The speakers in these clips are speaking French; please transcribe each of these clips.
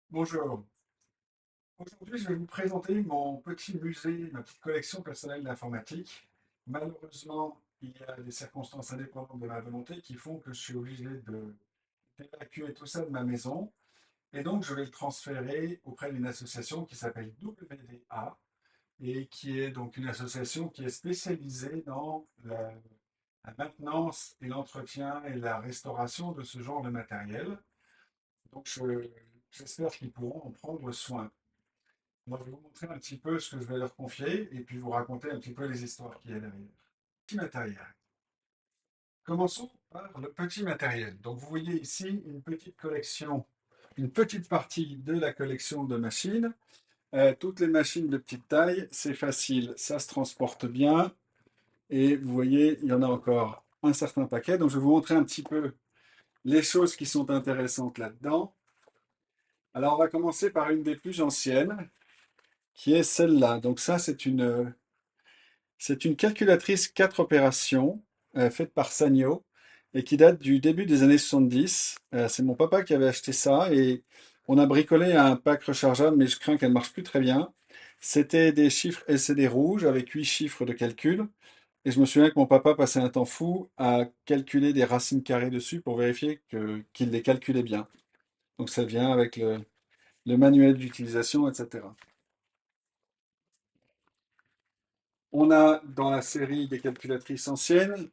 Bonjour. Aujourd'hui, je vais vous présenter mon petit musée, ma petite collection personnelle d'informatique. Malheureusement, il y a des circonstances indépendantes de ma volonté qui font que je suis obligé d'évacuer tout ça de ma maison. Et donc, je vais le transférer auprès d'une association qui s'appelle WDA et qui est donc une association qui est spécialisée dans la maintenance et l'entretien et la restauration de ce genre de matériel. Donc, j'espère qu'ils pourront en prendre soin. Moi, je vais vous montrer un petit peu ce que je vais leur confier et puis vous raconter un petit peu les histoires qu'il y a derrière. Petit matériel. Commençons par le petit matériel. Donc, vous voyez ici une petite collection, une petite partie de la collection de machines. Toutes les machines de petite taille, c'est facile, ça se transporte bien. Et vous voyez, il y en a encore un certain paquet. Donc, je vais vous montrer un petit peu les choses qui sont intéressantes là-dedans. Alors, on va commencer par une des plus anciennes, qui est celle-là. Donc, ça, c'est une calculatrice 4 opérations faite par Sanyo et qui date du début des années 70. C'est mon papa qui avait acheté ça et on a bricolé un pack rechargeable, mais je crains qu'elle ne marche plus très bien. C'était des chiffres LCD rouges avec 8 chiffres de calcul. Et je me souviens que mon papa passait un temps fou à calculer des racines carrées dessus pour vérifier qu'il les calculait bien. Donc ça vient avec le manuel d'utilisation, etc. On a dans la série des calculatrices anciennes,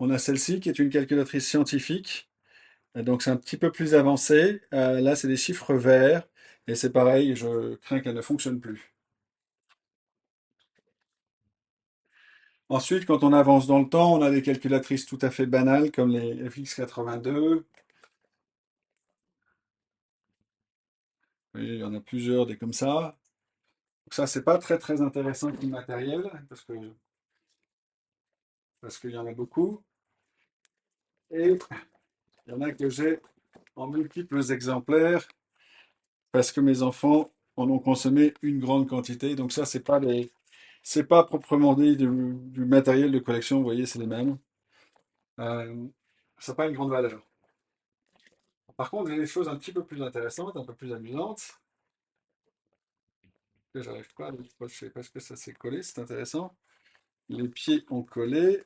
on a celle-ci qui est une calculatrice scientifique. Donc c'est un petit peu plus avancé. Là, c'est des chiffres verts. Et c'est pareil, je crains qu'elle ne fonctionne plus. Ensuite, quand on avance dans le temps, on a des calculatrices tout à fait banales comme les FX82. Oui, il y en a plusieurs des comme ça. Donc ça, c'est pas très très intéressant comme matériel parce qu'il y en a beaucoup. Et il y en a que j'ai en multiples exemplaires parce que mes enfants en ont consommé une grande quantité. Donc ça, c'est pas proprement dit du matériel de collection. Vous voyez, c'est les mêmes. Euh, ça n'a pas une grande valeur. Par contre, j'ai des choses un petit peu plus intéressantes, un peu plus amusantes, que j'arrive pas à décrocher parce que ça s'est collé, c'est intéressant. Les pieds ont collé.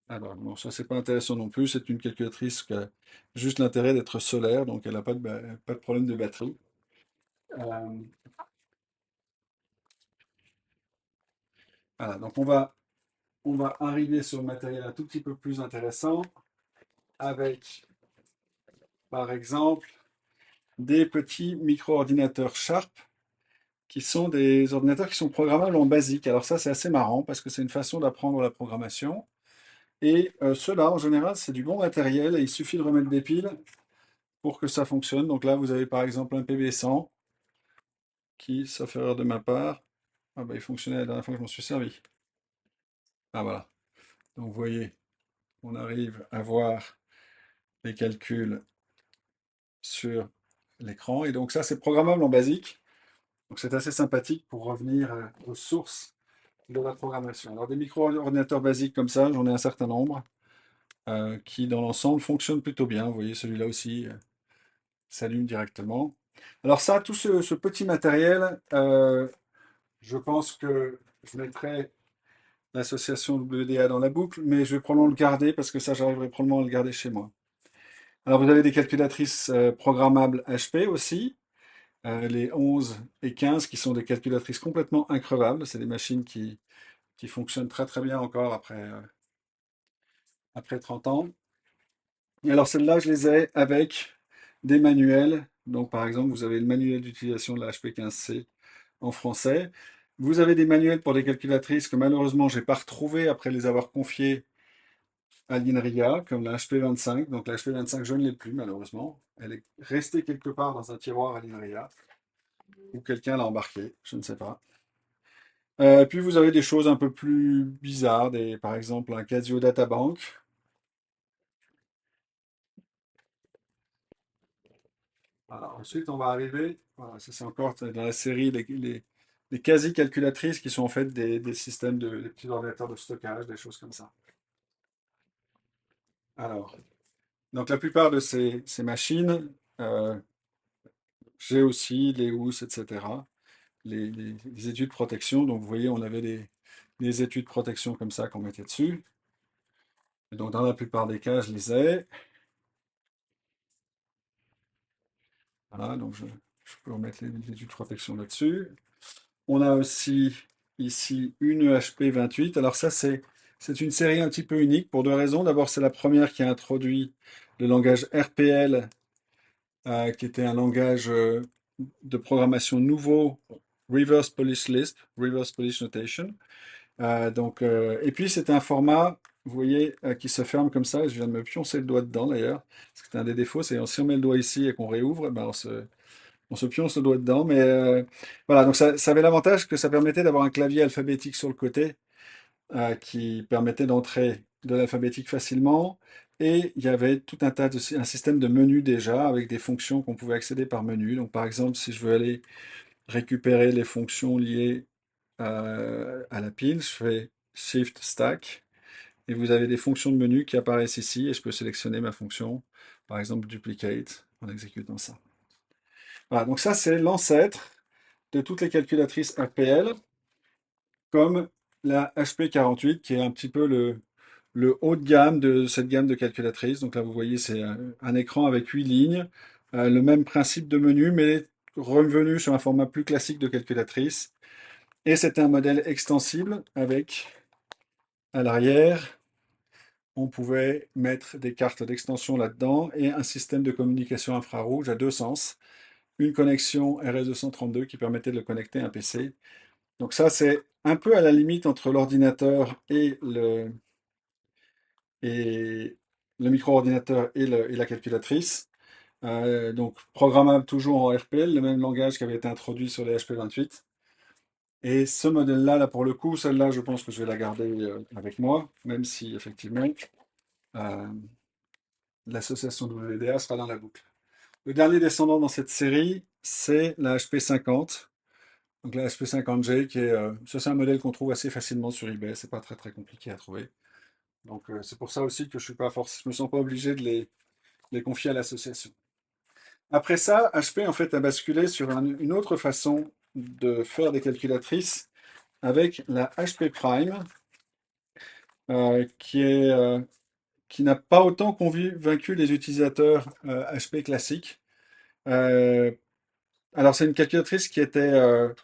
Alors, non, ça c'est pas intéressant non plus. C'est une calculatrice qui a juste l'intérêt d'être solaire, donc elle n'a pas de problème de batterie. Euh, voilà, donc on va arriver sur le matériel un tout petit peu plus intéressant avec, par exemple, des petits micro-ordinateurs Sharp qui sont des ordinateurs qui sont programmables en basique. Alors ça, c'est assez marrant parce que c'est une façon d'apprendre la programmation. Et ceux-là, en général, c'est du bon matériel et il suffit de remettre des piles pour que ça fonctionne. Donc là, vous avez par exemple un PB100 qui, sauf erreur de ma part, ah bah, il fonctionnait la dernière fois que je m'en suis servi. Ah voilà. Donc vous voyez, on arrive à voir les calculs sur l'écran. Et donc ça, c'est programmable en basique. Donc c'est assez sympathique pour revenir aux sources de la programmation. Alors des micro-ordinateurs basiques comme ça, j'en ai un certain nombre qui dans l'ensemble fonctionnent plutôt bien. Vous voyez, celui-là aussi s'allume directement. Alors ça, ce petit matériel, je pense que je mettrai l'association WDA dans la boucle, mais je vais probablement le garder parce que ça, j'arriverai probablement à le garder chez moi. Alors, vous avez des calculatrices programmables HP aussi, les 11 et 15 qui sont des calculatrices complètement increvables. C'est des machines qui fonctionnent très très bien encore après 30 ans. Et alors, celles-là, je les ai avec des manuels. Donc, par exemple, vous avez le manuel d'utilisation de la HP 15C en français. Vous avez des manuels pour des calculatrices que malheureusement, je n'ai pas retrouvées après les avoir confiées à l'INRIA, comme la HP25. Donc la HP25, je ne l'ai plus malheureusement. Elle est restée quelque part dans un tiroir à l'INRIA, ou quelqu'un l'a embarquée, je ne sais pas. Puis vous avez des choses un peu plus bizarres, par exemple un Casio Databank. Voilà. Ensuite, on va arriver, voilà, ça c'est encore dans la série, les quasi-calculatrices qui sont en fait des systèmes des petits ordinateurs de stockage, des choses comme ça. Alors, donc la plupart de ces machines j'ai aussi les housses, etc. Les études de protection. Donc vous voyez, on avait des études de protection comme ça qu'on mettait dessus. Et donc dans la plupart des cas, je les ai. Voilà, donc je peux remettre les études de protection là-dessus. On a aussi ici une EHP28. Alors ça, c'est une série un petit peu unique pour deux raisons. D'abord, c'est la première qui a introduit le langage RPL, qui était un langage de programmation nouveau, Reverse Polish Lisp, Reverse Polish Notation. Et puis c'était un format, vous voyez, qui se ferme comme ça. Je viens de me pioncer le doigt dedans d'ailleurs. Parce que c'est un des défauts, c'est si on met le doigt ici et qu'on réouvre, eh ben on se pionce le doigt dedans. Mais voilà, donc ça avait l'avantage que ça permettait d'avoir un clavier alphabétique sur le côté, qui permettait d'entrer de l'alphabétique facilement. Et il y avait tout un système de menus déjà, avec des fonctions qu'on pouvait accéder par menu. Donc par exemple, si je veux aller récupérer les fonctions liées à la pile, je fais Shift Stack et vous avez des fonctions de menu qui apparaissent ici et je peux sélectionner ma fonction, par exemple Duplicate, en exécutant ça. Voilà, donc ça c'est l'ancêtre de toutes les calculatrices RPL, comme la HP48 qui est un petit peu le haut de gamme de cette gamme de calculatrices. Donc là vous voyez c'est un écran avec 8 lignes, le même principe de menu mais revenu sur un format plus classique de calculatrice. Et c'était un modèle extensible avec, à l'arrière, on pouvait mettre des cartes d'extension là-dedans et un système de communication infrarouge à deux sens. Une connexion RS-232 qui permettait de le connecter à un PC. Donc ça, c'est un peu à la limite entre l'ordinateur et le micro-ordinateur et la calculatrice. Donc programmable toujours en RPL, le même langage qui avait été introduit sur les HP28. Et ce modèle-là, là, pour le coup, celle-là, je pense que je vais la garder avec moi, même si effectivement euh, l'association WDA sera dans la boucle. Le dernier descendant dans cette série, c'est la HP50. Donc la HP50G, ça c'est un modèle qu'on trouve assez facilement sur eBay, c'est pas très très compliqué à trouver. Donc c'est pour ça aussi que je me sens pas obligé de les confier à l'association. Après ça, HP en fait a basculé sur une autre façon de faire des calculatrices avec la HP Prime, euh, qui est, euh, qui n'a pas autant convaincu les utilisateurs HP classiques. Euh, alors c'est une calculatrice qui était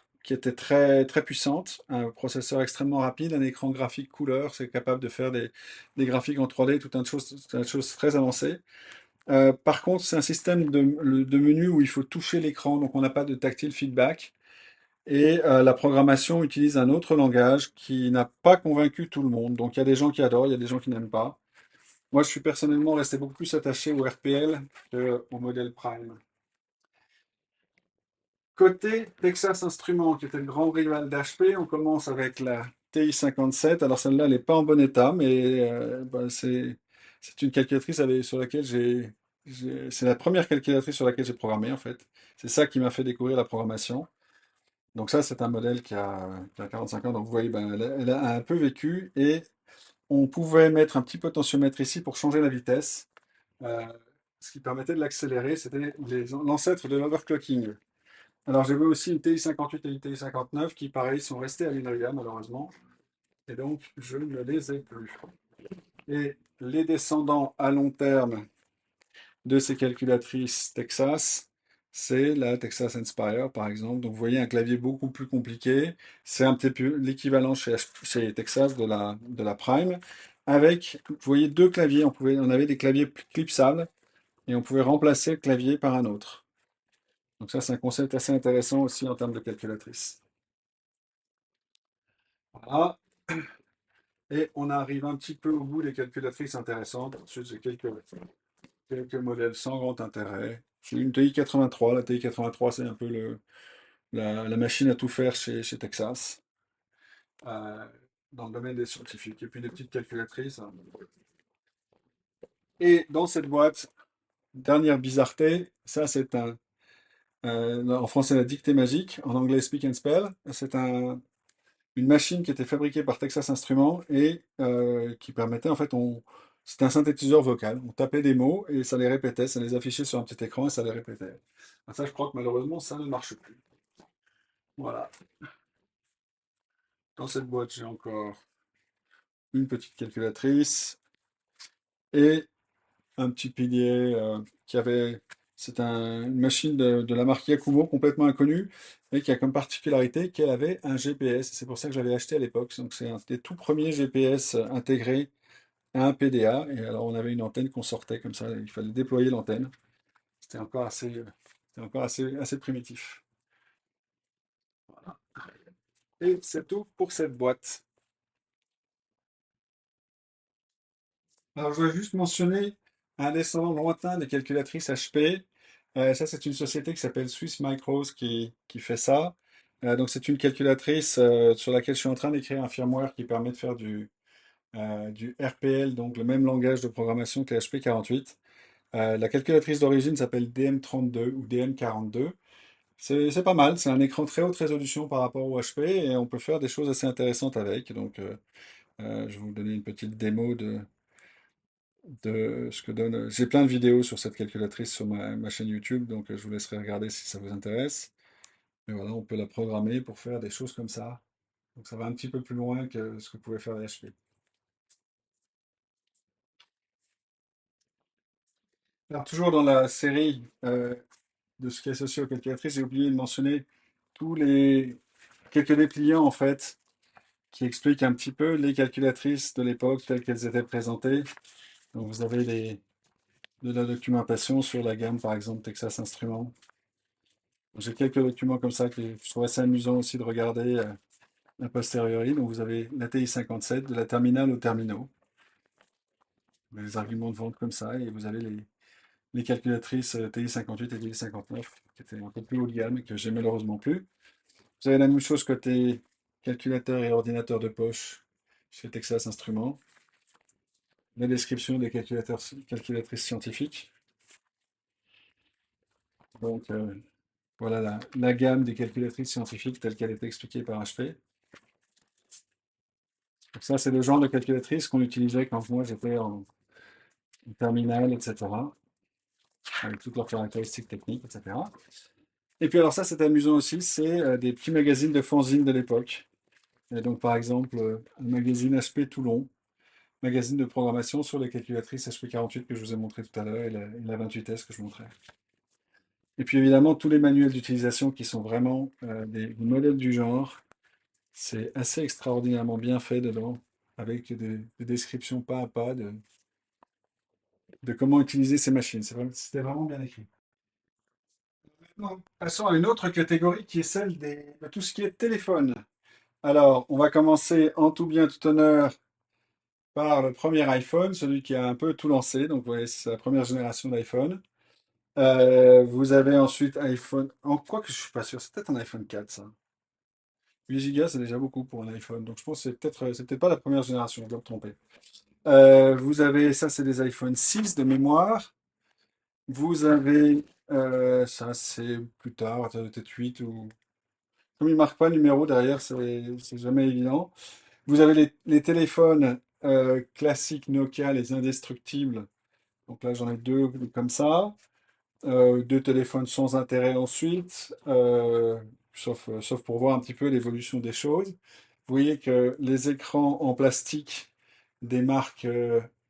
très, très puissante, un processeur extrêmement rapide, un écran graphique couleur, c'est capable de faire des graphiques en 3D, tout un tas de choses très avancées. Par contre, c'est un système de menu où il faut toucher l'écran, donc on n'a pas de tactile feedback. Et la programmation utilise un autre langage qui n'a pas convaincu tout le monde. Donc il y a des gens qui adorent, il y a des gens qui n'aiment pas. Moi, je suis personnellement resté beaucoup plus attaché au RPL qu'au modèle Prime. Côté Texas Instruments, qui était le grand rival d'HP, on commence avec la TI-57. Alors celle-là, elle n'est pas en bon état, mais c'est une calculatrice sur laquelle c'est la première calculatrice sur laquelle j'ai programmé en fait. C'est ça qui m'a fait découvrir la programmation. Donc ça, c'est un modèle qui a 45 ans. Donc vous voyez, ben, elle a un peu vécu et on pouvait mettre un petit potentiomètre ici pour changer la vitesse, euh, ce qui permettait de l'accélérer. C'était l'ancêtre de l'overclocking. Alors j'avais aussi une TI-58 et une TI-59 qui, pareil, sont restées à l'INRIA malheureusement. Et donc, je ne les ai plus. Et les descendants à long terme de ces calculatrices Texas, c'est la Texas Inspire, par exemple. Donc, vous voyez un clavier beaucoup plus compliqué. C'est un petit peu l'équivalent chez Texas de la Prime. Avec, vous voyez, deux claviers. On avait des claviers clipsables et on pouvait remplacer le clavier par un autre. Donc ça, c'est un concept assez intéressant aussi en termes de calculatrice. Voilà. Et on arrive un petit peu au bout des calculatrices intéressantes. Ensuite, j'ai quelques modèles sans grand intérêt. J'ai une TI-83. La TI-83, c'est un peu la machine à tout faire chez Texas, euh, dans le domaine des scientifiques. Et puis des petites calculatrices, hein. Et dans cette boîte, dernière bizarreté, ça c'est en français la dictée magique, en anglais Speak and Spell. C'est une machine qui était fabriquée par Texas Instruments et qui permettait, en fait, C'était un synthétiseur vocal. On tapait des mots et ça les répétait, ça les affichait sur un petit écran et ça les répétait. Ah, ça, je crois que malheureusement, ça ne marche plus. Voilà. Dans cette boîte, j'ai encore une petite calculatrice et un petit pilier qui avait. Une machine de la marque Yakumo complètement inconnue et qui a comme particularité qu'elle avait un GPS. C'est pour ça que j'avais acheté à l'époque. Donc c'est un des tout premiers GPS intégrés à un PDA. Et alors on avait une antenne qu'on sortait comme ça. Il fallait déployer l'antenne. C'était encore assez primitif. Voilà. Et c'est tout pour cette boîte. Alors, je voudrais juste mentionner un descendant lointain des calculatrices HP. Ça, c'est une société qui s'appelle Swiss Micros qui fait ça. Donc, c'est une calculatrice sur laquelle je suis en train d'écrire un firmware qui permet de faire du RPL, donc le même langage de programmation que HP48. La calculatrice d'origine s'appelle DM32 ou DM42. C'est pas mal, c'est un écran très haute résolution par rapport au HP et on peut faire des choses assez intéressantes avec. Donc, je vais vous donner une petite démo de ce que donne. J'ai plein de vidéos sur cette calculatrice sur ma chaîne YouTube, donc je vous laisserai regarder si ça vous intéresse. Mais voilà, on peut la programmer pour faire des choses comme ça. Donc ça va un petit peu plus loin que ce que pouvait faire les HP. Alors toujours dans la série de ce qui est associé aux calculatrices, j'ai oublié de mentionner tous les quelques dépliants en fait qui expliquent un petit peu les calculatrices de l'époque telles qu'elles étaient présentées. Donc vous avez de la documentation sur la gamme par exemple Texas Instruments. J'ai quelques documents comme ça que je trouve assez amusant aussi de regarder a posteriori. Donc vous avez la TI 57, de la terminale aux terminaux, les arguments de vente comme ça, et vous avez les calculatrices TI 58 et TI 59, qui étaient un peu plus haut de gamme et que j'ai malheureusement plus. Vous avez la même chose côté calculateur et ordinateur de poche chez Texas Instruments. La description des calculatrices scientifiques. Donc voilà la gamme des calculatrices scientifiques telle qu'elle est expliquée par HP. Donc ça, c'est le genre de calculatrice qu'on utilisait quand moi j'étais en terminale, etc. Avec toutes leurs caractéristiques techniques, etc. Et puis alors ça, c'est amusant aussi, c'est des petits magazines de fanzine de l'époque. Et donc par exemple, un magazine HP Toulon, magazine de programmation sur les calculatrices HP48 que je vous ai montré tout à l'heure et la 28S que je montrais. Et puis évidemment, tous les manuels d'utilisation qui sont vraiment des modèles du genre. C'est assez extraordinairement bien fait dedans, avec des descriptions pas à pas de comment utiliser ces machines. C'était vraiment bien écrit. Maintenant, passons à une autre catégorie qui est celle de tout ce qui est téléphone. Alors, on va commencer en tout bien, tout honneur par le premier iPhone, celui qui a un peu tout lancé. Donc, vous voyez, c'est la première génération d'iPhone. Vous avez ensuite iPhone. En quoi que je suis pas sûr, c'est peut-être un iPhone 4, ça. 8 Go, c'est déjà beaucoup pour un iPhone. Donc, je pense que c'est peut-être pas la première génération, je dois me tromper. Vous avez, ça, c'est des iPhone 6 de mémoire. Vous avez, ça, c'est plus tard, peut-être 8 ou. Comme il ne marque pas le numéro derrière, c'est jamais évident. Vous avez les téléphones classiques Nokia, les indestructibles. Donc là, j'en ai deux comme ça. Deux téléphones sans intérêt ensuite, sauf pour voir un petit peu l'évolution des choses. Vous voyez que les écrans en plastique des marques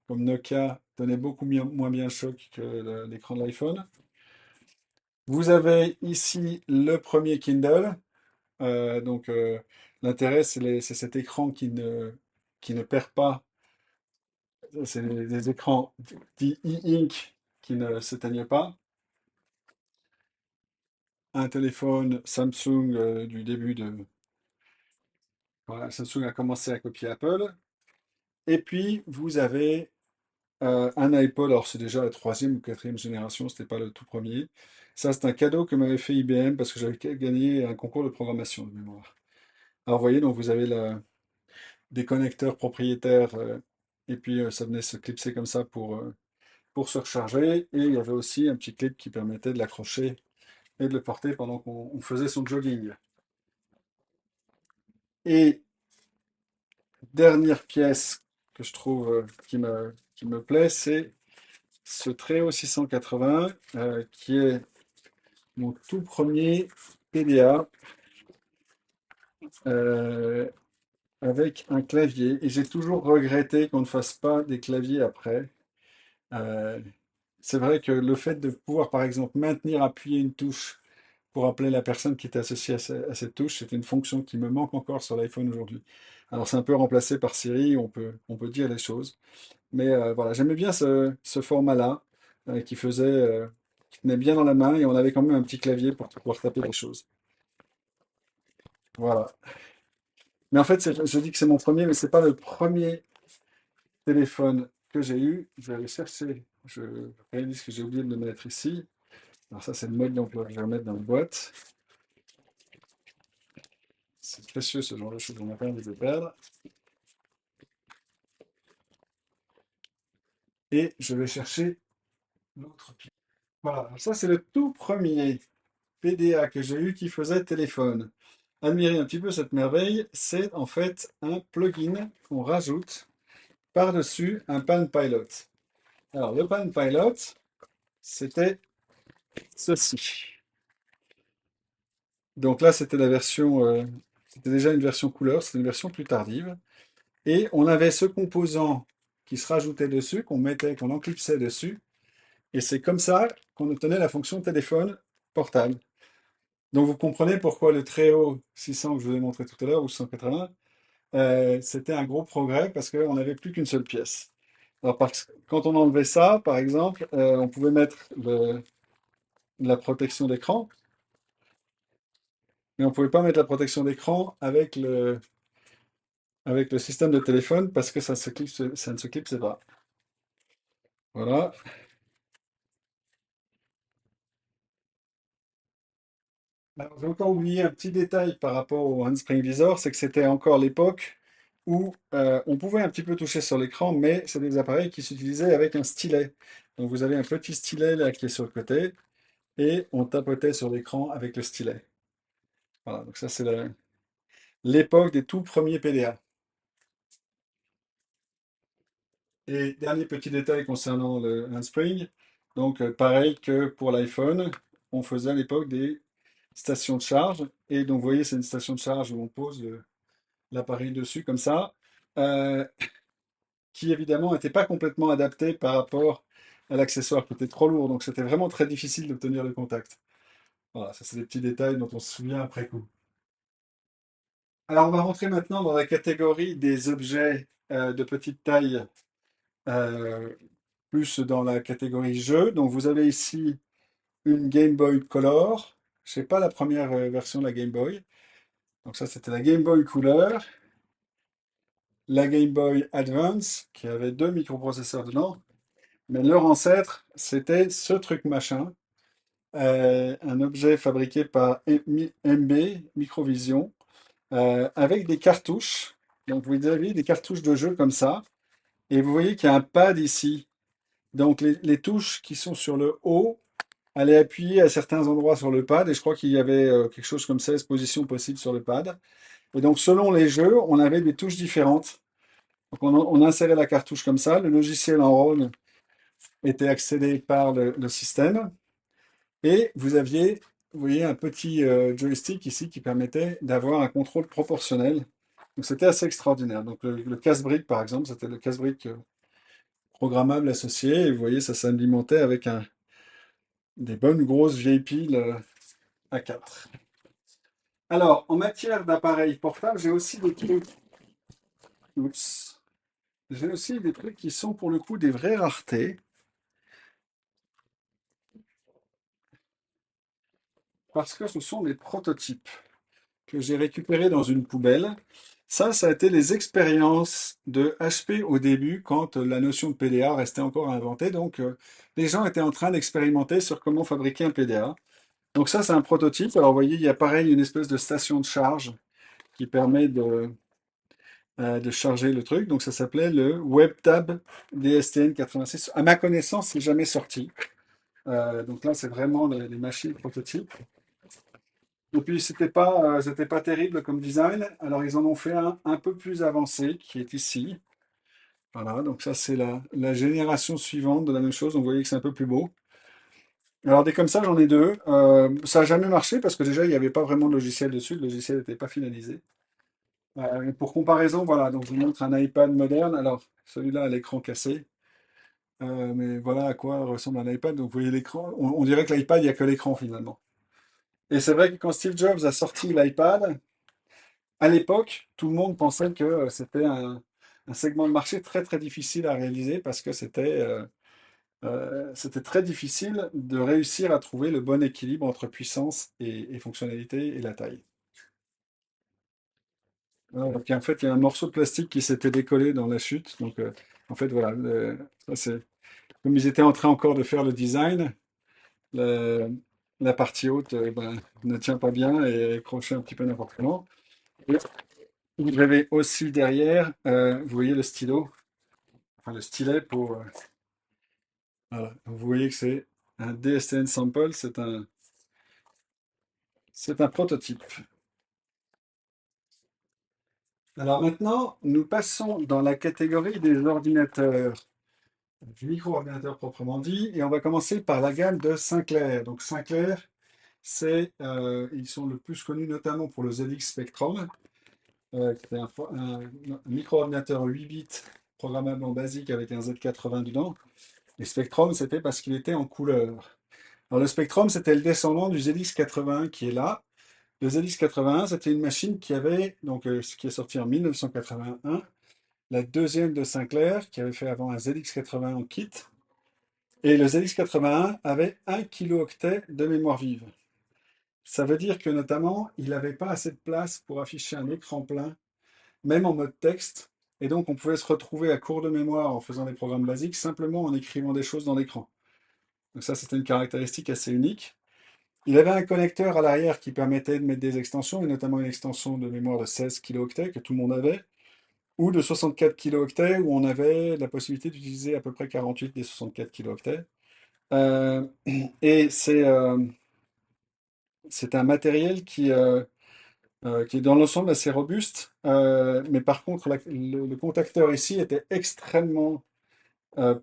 comme Nokia donnaient beaucoup moins bien le choc que l'écran de l'iPhone. Vous avez ici le premier Kindle. Donc l'intérêt, c'est cet écran qui ne perd pas. C'est des écrans dits e-ink qui ne s'éteignent pas. Un téléphone Samsung du début de. Voilà, Samsung a commencé à copier Apple. Et puis, vous avez un iPod. Alors, c'est déjà la troisième ou quatrième génération, c'était pas le tout premier. Ça, c'est un cadeau que m'avait fait IBM parce que j'avais gagné un concours de programmation de mémoire. Alors, vous voyez, donc vous avez des connecteurs propriétaires et puis ça venait se clipser comme ça pour se recharger. Et il y avait aussi un petit clip qui permettait de l'accrocher et de le porter pendant qu'on faisait son jogging. Et dernière pièce que je trouve qui me plaît, c'est ce Treo 680 qui est mon tout premier PDA euh, avec un clavier. Et j'ai toujours regretté qu'on ne fasse pas des claviers après. Euh, c'est vrai que le fait de pouvoir, par exemple, maintenir, appuyer une touche pour appeler la personne qui était associée à cette touche, c'est une fonction qui me manque encore sur l'iPhone aujourd'hui. Alors c'est un peu remplacé par Siri, on peut dire les choses. Mais voilà, j'aimais bien ce format-là, qui tenait bien dans la main et on avait quand même un petit clavier pour pouvoir taper les choses. Voilà. Mais en fait, je dis que c'est mon premier, mais c'est pas le premier téléphone que j'ai eu. Je vais aller chercher. Je réalise que j'ai oublié de le mettre ici. Alors ça, c'est le mode d'emploi que je vais remettre dans la boîte. C'est précieux ce genre de choses, on n'a pas envie de les perdre. Et je vais chercher l'autre pièce. Voilà, alors ça c'est le tout premier PDA que j'ai eu qui faisait téléphone. Admirez un petit peu cette merveille, c'est en fait un plugin qu'on rajoute par-dessus un Palm Pilot. Alors le Palm Pilot, c'était ceci. Donc là c'était la version, c'était déjà une version couleur, c'était une version plus tardive. Et on avait ce composant qui se rajoutait dessus, qu'on mettait, qu'on enclipsait dessus. Et c'est comme ça qu'on obtenait la fonction téléphone portable. Donc vous comprenez pourquoi le Treo 600 que je vous ai montré tout à l'heure, ou 180, c'était un gros progrès parce qu'on n'avait plus qu'une seule pièce. Alors quand on enlevait ça, par exemple, on pouvait mettre la protection d'écran, mais on ne pouvait pas mettre la protection d'écran avec le système de téléphone parce que ça ne se clipsait pas. Voilà. Alors, j'ai encore oublié un petit détail par rapport au Handspring Visor, c'est que c'était encore l'époque où on pouvait un petit peu toucher sur l'écran, mais c'est des appareils qui s'utilisaient avec un stylet. Donc vous avez un petit stylet là qui est sur le côté, et on tapotait sur l'écran avec le stylet. Voilà, donc ça c'est l'époque des tout premiers PDA. Et dernier petit détail concernant le Handspring, donc pareil que pour l'iPhone, on faisait à l'époque des stations de charge, et donc vous voyez c'est une station de charge où on pose l'appareil dessus comme ça, euh, qui évidemment n'était pas complètement adapté par rapport à l'accessoire qui était trop lourd, donc c'était vraiment très difficile d'obtenir le contact. Voilà, ça c'est des petits détails dont on se souvient après coup. Alors on va rentrer maintenant dans la catégorie des objets de petite taille, euh, plus dans la catégorie jeu. Donc vous avez ici une Game Boy Color. Je sais pas la première version de la Game Boy. Donc ça c'était la Game Boy Color. La Game Boy Advance, qui avait deux microprocesseurs dedans. Mais leur ancêtre, c'était ce truc machin, un objet fabriqué par MB Microvision, avec des cartouches. Donc vous avez des cartouches de jeu comme ça, et vous voyez qu'il y a un pad ici. Donc les touches qui sont sur le haut allaient appuyer à certains endroits sur le pad, et je crois qu'il y avait quelque chose comme 16 positions possibles sur le pad. Et donc selon les jeux, on avait des touches différentes. Donc on insérait la cartouche comme ça, le logiciel en ROM était accédé par le système. Et vous voyez, un petit joystick ici qui permettait d'avoir un contrôle proportionnel. Donc c'était assez extraordinaire. Donc le casse-brique, par exemple, c'était le casse-brique programmable associé. Et vous voyez, ça s'alimentait avec des bonnes grosses vieilles piles à 4. Alors, en matière d'appareils portables, Oups. J'ai aussi des trucs qui sont pour le coup des vraies raretés. Parce que ce sont des prototypes que j'ai récupérés dans une poubelle. Ça a été les expériences de HP au début, quand la notion de PDA restait encore à inventer. Donc, les gens étaient en train d'expérimenter sur comment fabriquer un PDA. Donc ça, c'est un prototype. Alors, vous voyez, il y a pareil une espèce de station de charge qui permet de charger le truc. Donc, ça s'appelait le WebTab DSTN86. À ma connaissance, c'est jamais sorti. Donc là, c'est vraiment les machines prototypes. Et puis, c'était pas terrible comme design. Alors, ils en ont fait un peu plus avancé, qui est ici. Voilà, donc ça c'est la génération suivante de la même chose. Donc vous voyez que c'est un peu plus beau. Alors des comme ça, j'en ai deux. Ça n'a jamais marché parce que déjà, il n'y avait pas vraiment de logiciel dessus. Le logiciel n'était pas finalisé. Et pour comparaison, voilà, donc je vous montre un iPad moderne. Alors, celui-là a l'écran cassé. Mais voilà à quoi ressemble un iPad. Donc vous voyez l'écran. On dirait que l'iPad, il n'y a que l'écran finalement. Et c'est vrai que quand Steve Jobs a sorti l'iPad, à l'époque, tout le monde pensait que c'était un segment de marché très très difficile à réaliser parce que c'était très difficile de réussir à trouver le bon équilibre entre puissance et fonctionnalité et la taille. Voilà, donc en fait, il y a un morceau de plastique qui s'était décollé dans la chute. Donc en fait, voilà, ça, comme ils étaient en train encore de faire le design, le- la partie haute ben, ne tient pas bien et est accrochée un petit peu n'importe comment. Et vous avez aussi derrière, vous voyez le stylo, enfin le stylet pour. Voilà. Vous voyez que c'est un DSTN sample, c'est un prototype. Alors maintenant, nous passons dans la catégorie des ordinateurs, du micro-ordinateur proprement dit, et on va commencer par la gamme de Sinclair. Donc Sinclair, ils sont le plus connus notamment pour le ZX Spectrum, qui était un micro-ordinateur 8 bits programmable en basique avec un Z80 dedans. Et Spectrum, c'était parce qu'il était en couleur. Alors le Spectrum, c'était le descendant du ZX81 qui est là. Le ZX81, c'était une machine qui avait, donc ce qui est sorti en 1981, la deuxième de Sinclair, qui avait fait avant un ZX80 en kit. Et le ZX81 avait 1 kilooctet de mémoire vive. Ça veut dire que notamment, il n'avait pas assez de place pour afficher un écran plein, même en mode texte. Et donc, on pouvait se retrouver à court de mémoire en faisant des programmes basiques, simplement en écrivant des choses dans l'écran. Donc ça, c'était une caractéristique assez unique. Il avait un connecteur à l'arrière qui permettait de mettre des extensions, et notamment une extension de mémoire de 16 kilooctets que tout le monde avait, ou de 64 kilooctets où on avait la possibilité d'utiliser à peu près 48 des 64 kilooctets. Euh, et c'est un matériel qui est dans l'ensemble assez robuste, mais par contre le contacteur ici était extrêmement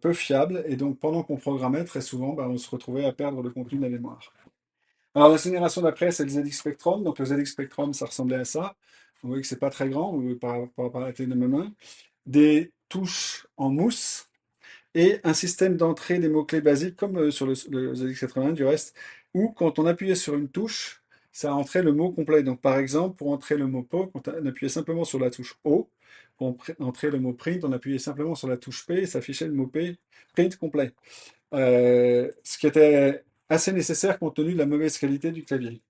peu fiable, et donc pendant qu'on programmait, très souvent, ben, on se retrouvait à perdre le contenu de la mémoire. Alors la génération d'après, c'est le ZX Spectrum. Donc le ZX Spectrum, ça ressemblait à ça. Vous voyez que c'est pas très grand, par la taille de ma main. Des touches en mousse et un système d'entrée des mots-clés basiques, comme sur le ZX81 du reste, où quand on appuyait sur une touche, ça entrait le mot complet. Donc par exemple, pour entrer le mot pot, on appuyait simplement sur la touche O. Pour entrer le mot print, on appuyait simplement sur la touche P et ça affichait le mot P, print complet. Ce qui était assez nécessaire compte tenu de la mauvaise qualité du clavier.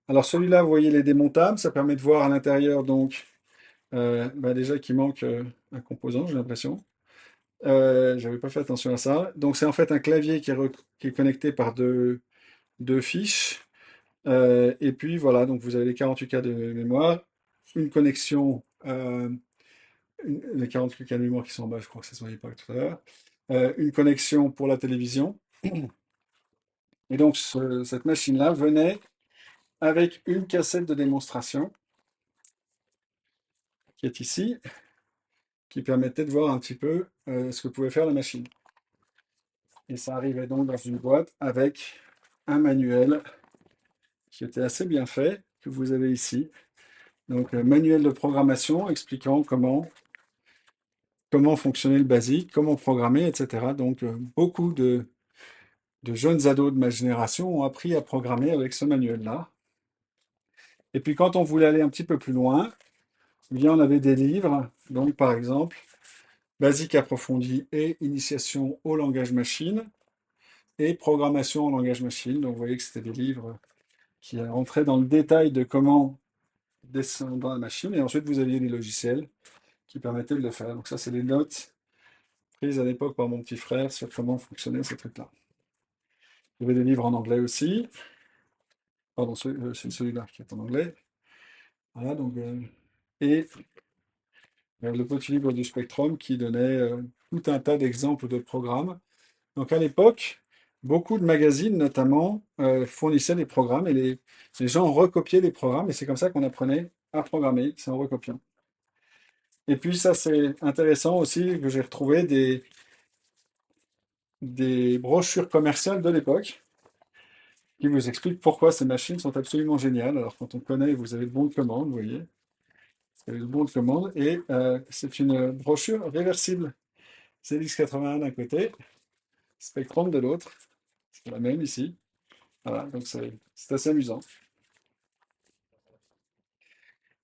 Alors celui-là, vous voyez les démontables, ça permet de voir à l'intérieur donc bah, déjà qu'il manque un composant, j'ai l'impression. J'avais pas fait attention à ça. Donc c'est en fait un clavier qui est connecté par deux fiches. Et puis voilà, donc vous avez les 48K de mémoire, une connexion, les 48K de mémoire qui sont en bas, je crois que ça ne se voyait pas tout à l'heure. Une connexion pour la télévision. Et donc cette machine-là venait avec une cassette de démonstration qui est ici, qui permettait de voir un petit peu ce que pouvait faire la machine. Et ça arrivait donc dans une boîte avec un manuel qui était assez bien fait, que vous avez ici. Donc, manuel de programmation expliquant comment fonctionnait le basique, comment programmer, etc. Donc, beaucoup de jeunes ados de ma génération ont appris à programmer avec ce manuel-là. Et puis, quand on voulait aller un petit peu plus loin, eh bien, on avait des livres. Donc, par exemple, Basique approfondi et Initiation au langage machine et Programmation en langage machine. Donc, vous voyez que c'était des livres qui rentraient dans le détail de comment descendre dans la machine. Et ensuite, vous aviez des logiciels qui permettaient de le faire. Donc, ça, c'est les notes prises à l'époque par mon petit frère sur comment fonctionnait ces trucs-là. Il y avait des livres en anglais aussi. Pardon, c'est celui-là qui est en anglais. Voilà, donc, et le petit livre du Spectrum qui donnait tout un tas d'exemples de programmes. Donc à l'époque, beaucoup de magazines notamment fournissaient des programmes et les gens recopiaient les programmes et c'est comme ça qu'on apprenait à programmer, c'est en recopiant. Et puis ça, c'est intéressant aussi que j'ai retrouvé des brochures commerciales de l'époque qui vous expliquent pourquoi ces machines sont absolument géniales. Alors quand on connaît, vous avez le bon de commande, vous voyez, vous avez le bon de commande, et c'est une brochure réversible. CX81 d'un côté, Spectrum de l'autre, c'est la même ici. Voilà, donc c'est assez amusant.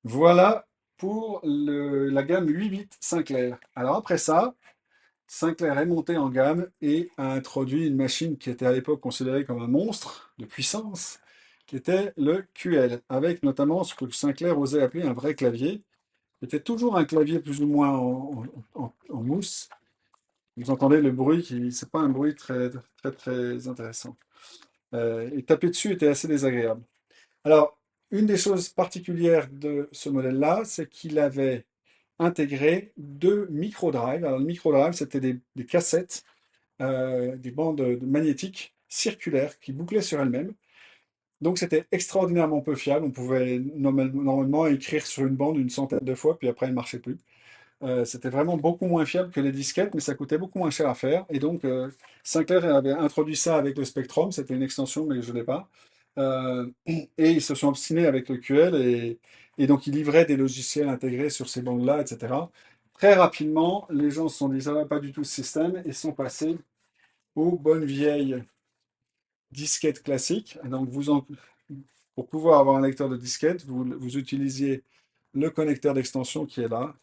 Voilà pour la gamme 8 bits Sinclair. Alors après ça, Sinclair est monté en gamme et a introduit une machine qui était à l'époque considérée comme un monstre de puissance, qui était le QL, avec notamment ce que Sinclair osait appeler un vrai clavier, qui était toujours un clavier plus ou moins en mousse. Vous entendez le bruit, qui c'est pas un bruit très, très, très intéressant. Et taper dessus était assez désagréable. Alors, une des choses particulières de ce modèle-là, c'est qu'il avait intégré deux micro-drives. Alors, le micro-drive, c'était des cassettes, des bandes magnétiques circulaires qui bouclaient sur elles-mêmes. Donc, c'était extraordinairement peu fiable. On pouvait normalement écrire sur une bande une centaine de fois, puis après, elle ne marchait plus. C'était vraiment beaucoup moins fiable que les disquettes, mais ça coûtait beaucoup moins cher à faire. Et donc, Sinclair avait introduit ça avec le Spectrum. C'était une extension, mais je ne l'ai pas. Et ils se sont obstinés avec le QL et donc ils livraient des logiciels intégrés sur ces bandes-là, etc. Très rapidement, les gens se sont dit ça va pas du tout ce système et sont passés aux bonnes vieilles disquettes classiques. Et donc, pour pouvoir avoir un lecteur de disquette, vous utilisiez le connecteur d'extension qui est là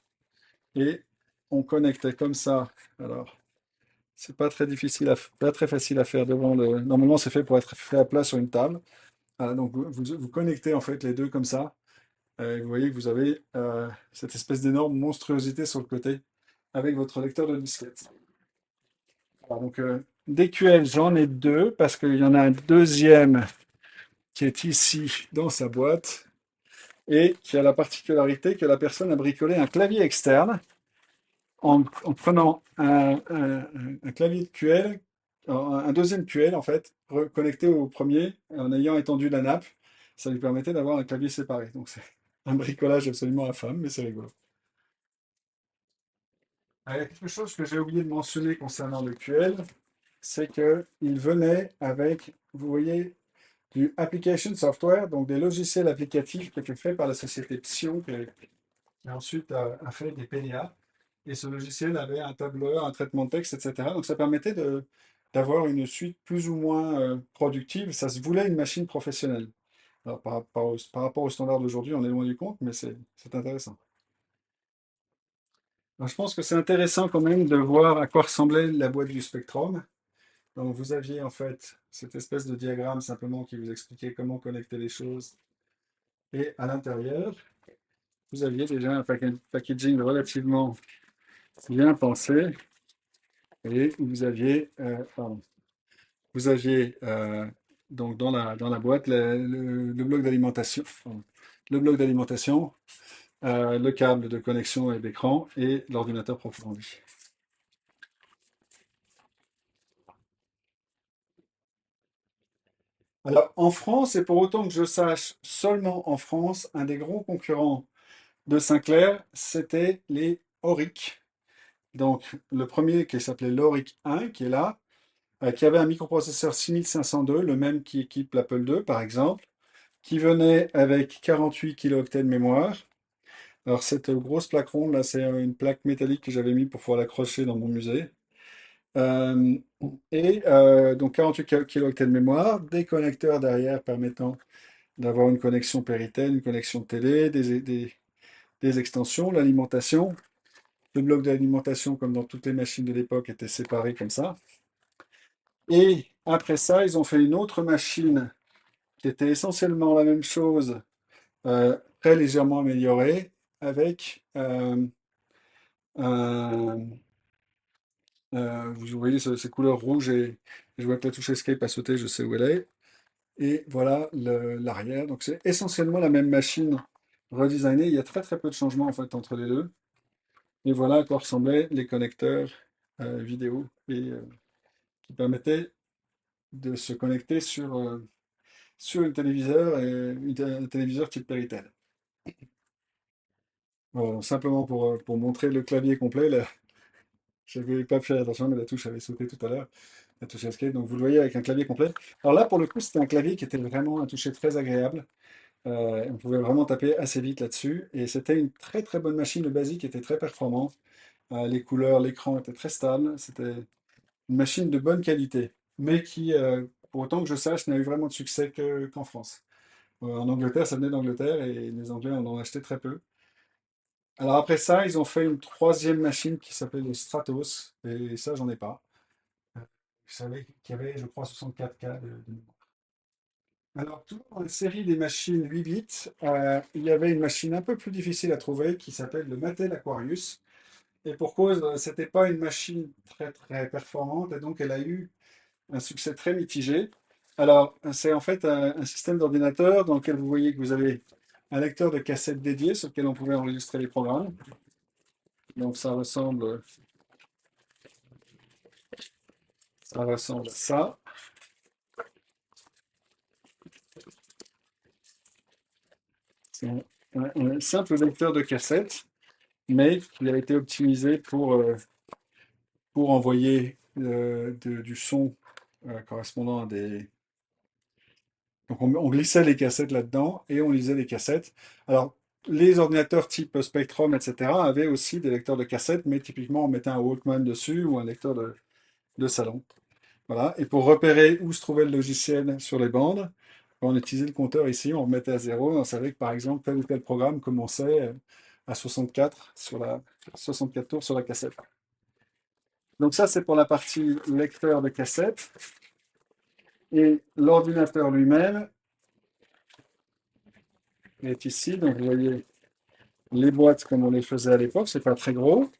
et on connectait comme ça. Alors, c'est pas très difficile, pas très facile à faire devant le. Normalement, c'est fait pour être fait à plat sur une table. Voilà, donc vous connectez en fait les deux comme ça. Et vous voyez que vous avez cette espèce d'énorme monstruosité sur le côté avec votre lecteur de disquette. Voilà, donc DQL, j'en ai deux parce qu'il y en a un deuxième qui est ici dans sa boîte et qui a la particularité que la personne a bricolé un clavier externe en prenant un clavier de QL, un deuxième QL en fait, connecté au premier, en ayant étendu la nappe, ça lui permettait d'avoir un clavier séparé. Donc c'est un bricolage absolument infâme, mais c'est rigolo. Il y a quelque chose que j'ai oublié de mentionner concernant le QL, c'est qu'il venait avec, vous voyez, du application software, donc des logiciels applicatifs qui étaient faits par la société Psion, qui ensuite a fait des PDA. Et ce logiciel avait un tableur, un traitement de texte, etc. Donc ça permettait d'avoir une suite plus ou moins productive. Ça se voulait une machine professionnelle. Alors, par rapport aux standards d'aujourd'hui, on est loin du compte, mais c'est intéressant. Alors, je pense que c'est intéressant quand même de voir à quoi ressemblait la boîte du Spectrum. Donc vous aviez en fait cette espèce de diagramme simplement qui vous expliquait comment connecter les choses. Et à l'intérieur, vous aviez déjà un packaging relativement bien pensé. Et vous aviez donc dans la boîte le bloc d'alimentation, le câble de connexion et d'écran et l'ordinateur proprement dit. Alors en France, et pour autant que je sache, seulement en France, un des gros concurrents de Sinclair, c'était les Auric. Donc le premier qui s'appelait l'Auric 1, qui est là, qui avait un microprocesseur 6502, le même qui équipe l'Apple II par exemple, qui venait avec 48 kilooctets de mémoire. Alors cette grosse plaque ronde là, c'est une plaque métallique que j'avais mis pour pouvoir l'accrocher dans mon musée. Euh, donc 48 kilooctets de mémoire, des connecteurs derrière permettant d'avoir une connexion Péritel, une connexion télé, des extensions, l'alimentation. Le bloc d'alimentation, comme dans toutes les machines de l'époque, était séparé comme ça. Et après ça, ils ont fait une autre machine qui était essentiellement la même chose, très légèrement améliorée, avec un, vous voyez ces couleurs rouges et je vois que la touche Escape a sauté, je sais où elle est. Et voilà l'arrière. Donc c'est essentiellement la même machine redesignée. Il y a très très peu de changements en fait entre les deux. Et voilà à quoi ressemblaient les connecteurs vidéo et qui permettaient de se connecter sur un téléviseur et un téléviseur type Péritel. Simplement pour montrer le clavier complet, là, j'avais pas fait attention, mais la touche avait sauté tout à l'heure, la touche Escape, donc vous le voyez avec un clavier complet. Alors là, pour le coup, c'était un clavier qui était vraiment un toucher très agréable. On pouvait vraiment taper assez vite là-dessus, et c'était une très très bonne machine. Le BASIC était très performant. Les couleurs, l'écran était très stable. C'était une machine de bonne qualité, mais qui, pour autant que je sache, n'a eu vraiment de succès qu'en France. En Angleterre, ça venait d'Angleterre et les Anglais en ont acheté très peu. Alors après ça, ils ont fait une troisième machine qui s'appelle le Stratos, et ça, j'en ai pas. Je savais qu'il y avait, je crois, 64K de mémoire. Alors, toujours dans la série des machines 8 bits, il y avait une machine un peu plus difficile à trouver qui s'appelle le Mattel Aquarius. Et pour cause, c'était pas une machine très très performante, et donc elle a eu un succès très mitigé. Alors, c'est en fait un système d'ordinateur dans lequel vous voyez que vous avez un lecteur de cassette dédié sur lequel on pouvait enregistrer les programmes. Donc ça ressemble à ça. C'est un simple lecteur de cassette, mais qui a été optimisé pour envoyer du son correspondant à des... Donc on glissait les cassettes là-dedans et on lisait les cassettes. Alors, les ordinateurs type Spectrum, etc., avaient aussi des lecteurs de cassettes, mais typiquement on mettait un Walkman dessus ou un lecteur de salon. Voilà. Et pour repérer où se trouvait le logiciel sur les bandes, on utilisait le compteur ici, on remettait à zéro, et on savait que par exemple tel ou tel programme commençait à 64 sur la 64 tours sur la cassette. Donc ça, c'est pour la partie lecteur de cassette. Et l'ordinateur lui-même est ici. Donc vous voyez les boîtes comme on les faisait à l'époque, c'est pas très gros.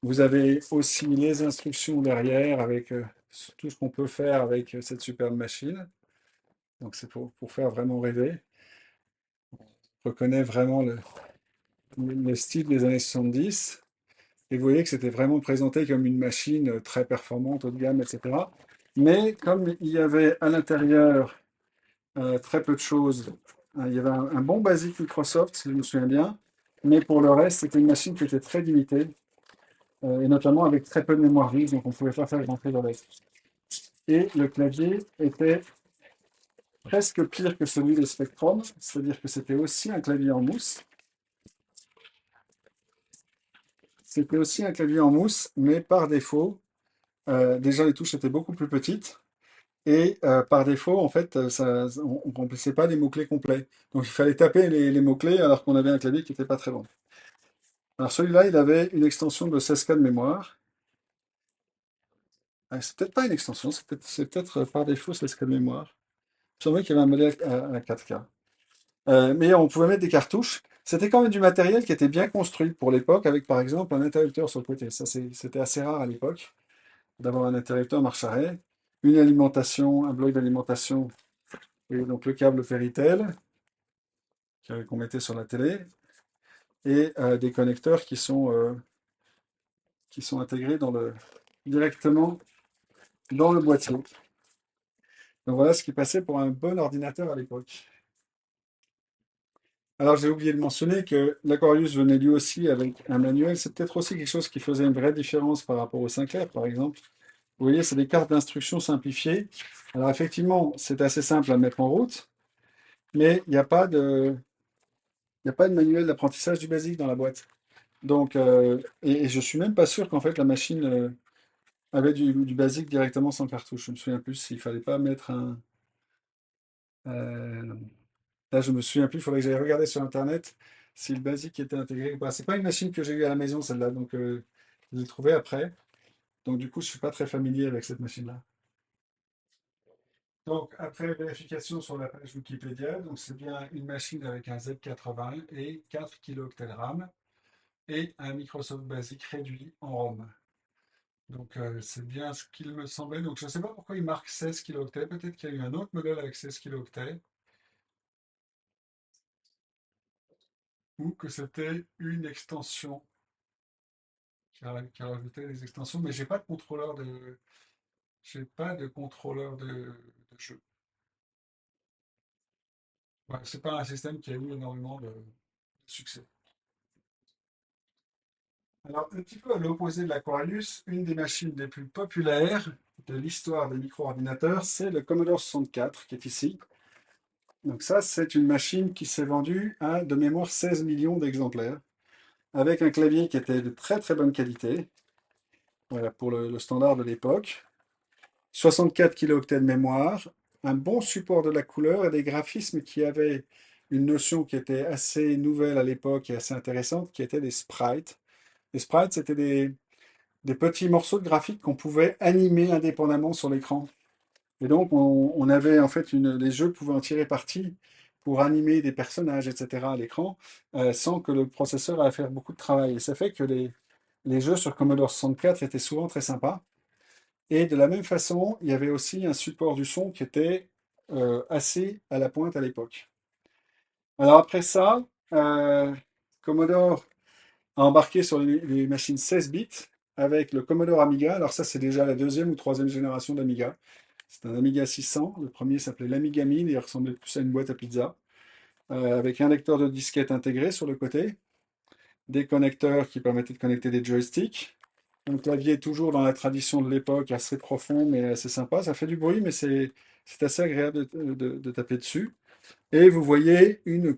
Vous avez aussi les instructions derrière avec tout ce qu'on peut faire avec cette superbe machine. Donc c'est pour faire vraiment rêver. On reconnaît vraiment le style des années 70. Et vous voyez que c'était vraiment présenté comme une machine très performante, haut de gamme, etc. Mais comme il y avait à l'intérieur très peu de choses. Il y avait un bon basique Microsoft, si je me souviens bien, mais pour le reste, c'était une machine qui était très limitée, et notamment avec très peu de mémoire vive, donc on ne pouvait pas faire rentrer le reste. Et le clavier était presque pire que celui de Spectrum, c'est-à-dire que c'était aussi un clavier en mousse. C'était aussi un clavier en mousse, mais par défaut, déjà les touches étaient beaucoup plus petites. Et par défaut, en fait, on ne remplissait pas les mots-clés complets. Donc il fallait taper les mots-clés alors qu'on avait un clavier qui n'était pas très bon. Alors celui-là, il avait une extension de 16K de mémoire. C'est peut-être pas une extension, c'est peut-être par défaut 16K de mémoire. Je savais qu'il y avait un modèle à 4K. Mais on pouvait mettre des cartouches. C'était quand même du matériel qui était bien construit pour l'époque, avec par exemple un interrupteur sur le côté. Ça, c'était assez rare à l'époque, d'avoir un interrupteur marche-arrêt, une alimentation, un bloc d'alimentation, et donc le câble Feritel qu'on mettait sur la télé, et des connecteurs qui sont intégrés directement dans le boîtier. Donc voilà ce qui passait pour un bon ordinateur à l'époque. Alors j'ai oublié de mentionner que l'Aquarius venait lui aussi avec un manuel. C'est peut-être aussi quelque chose qui faisait une vraie différence par rapport au Sinclair, par exemple. Vous voyez, c'est des cartes d'instructions simplifiées. Alors effectivement, c'est assez simple à mettre en route, mais il n'y a pas de manuel d'apprentissage du basique dans la boîte. Donc, et je suis même pas sûr qu'en fait la machine avait du basique directement sans cartouche. Je me souviens plus s'il fallait pas mettre un. euh, Là, je me souviens plus, il faudrait que j'aille regarder sur Internet si le basique était intégré ou pas. C'est pas une machine que j'ai eue à la maison, celle-là, donc je l'ai trouvée après. Donc du coup, je suis pas très familier avec cette machine-là. Donc après vérification sur la page Wikipédia, donc c'est bien une machine avec un Z80 et 4 kilooctets de RAM et un Microsoft Basic réduit en ROM. Donc c'est bien ce qu'il me semblait. Donc je ne sais pas pourquoi il marque 16 kilooctets. Peut-être qu'il y a eu un autre modèle avec 16 kilooctets ou que c'était une extension qui a rajouté des extensions, mais j'ai pas de contrôleur de jeu. Ouais, c'est pas un système qui a eu énormément de succès. Alors, un petit peu à l'opposé de l'Aquarius, une des machines les plus populaires de l'histoire des micro-ordinateurs, c'est le Commodore 64 qui est ici. Donc ça, c'est une machine qui s'est vendue à, de mémoire, 16 millions d'exemplaires, avec un clavier qui était de très très bonne qualité, voilà, pour le standard de l'époque. 64 kilooctets de mémoire, un bon support de la couleur et des graphismes qui avaient une notion qui était assez nouvelle à l'époque et assez intéressante, qui étaient des sprites. Les sprites, c'était des petits morceaux de graphique qu'on pouvait animer indépendamment sur l'écran. Et donc, on avait en fait les jeux pouvaient en tirer parti pour animer des personnages, etc. à l'écran, sans que le processeur ait à faire beaucoup de travail. Et ça fait que les jeux sur Commodore 64 étaient souvent très sympas. Et de la même façon, il y avait aussi un support du son qui était assez à la pointe à l'époque. Alors après ça, Commodore a embarqué sur les machines 16 bits avec le Commodore Amiga. Alors ça, c'est déjà la deuxième ou troisième génération d'Amiga. C'est un Amiga 600. Le premier s'appelait l'Amiga Mini et il ressemblait plus à une boîte à pizza, avec un lecteur de disquette intégré sur le côté, des connecteurs qui permettaient de connecter des joysticks. Un clavier toujours dans la tradition de l'époque, assez profond mais assez sympa. Ça fait du bruit, mais c'est assez agréable de taper dessus. Et vous voyez une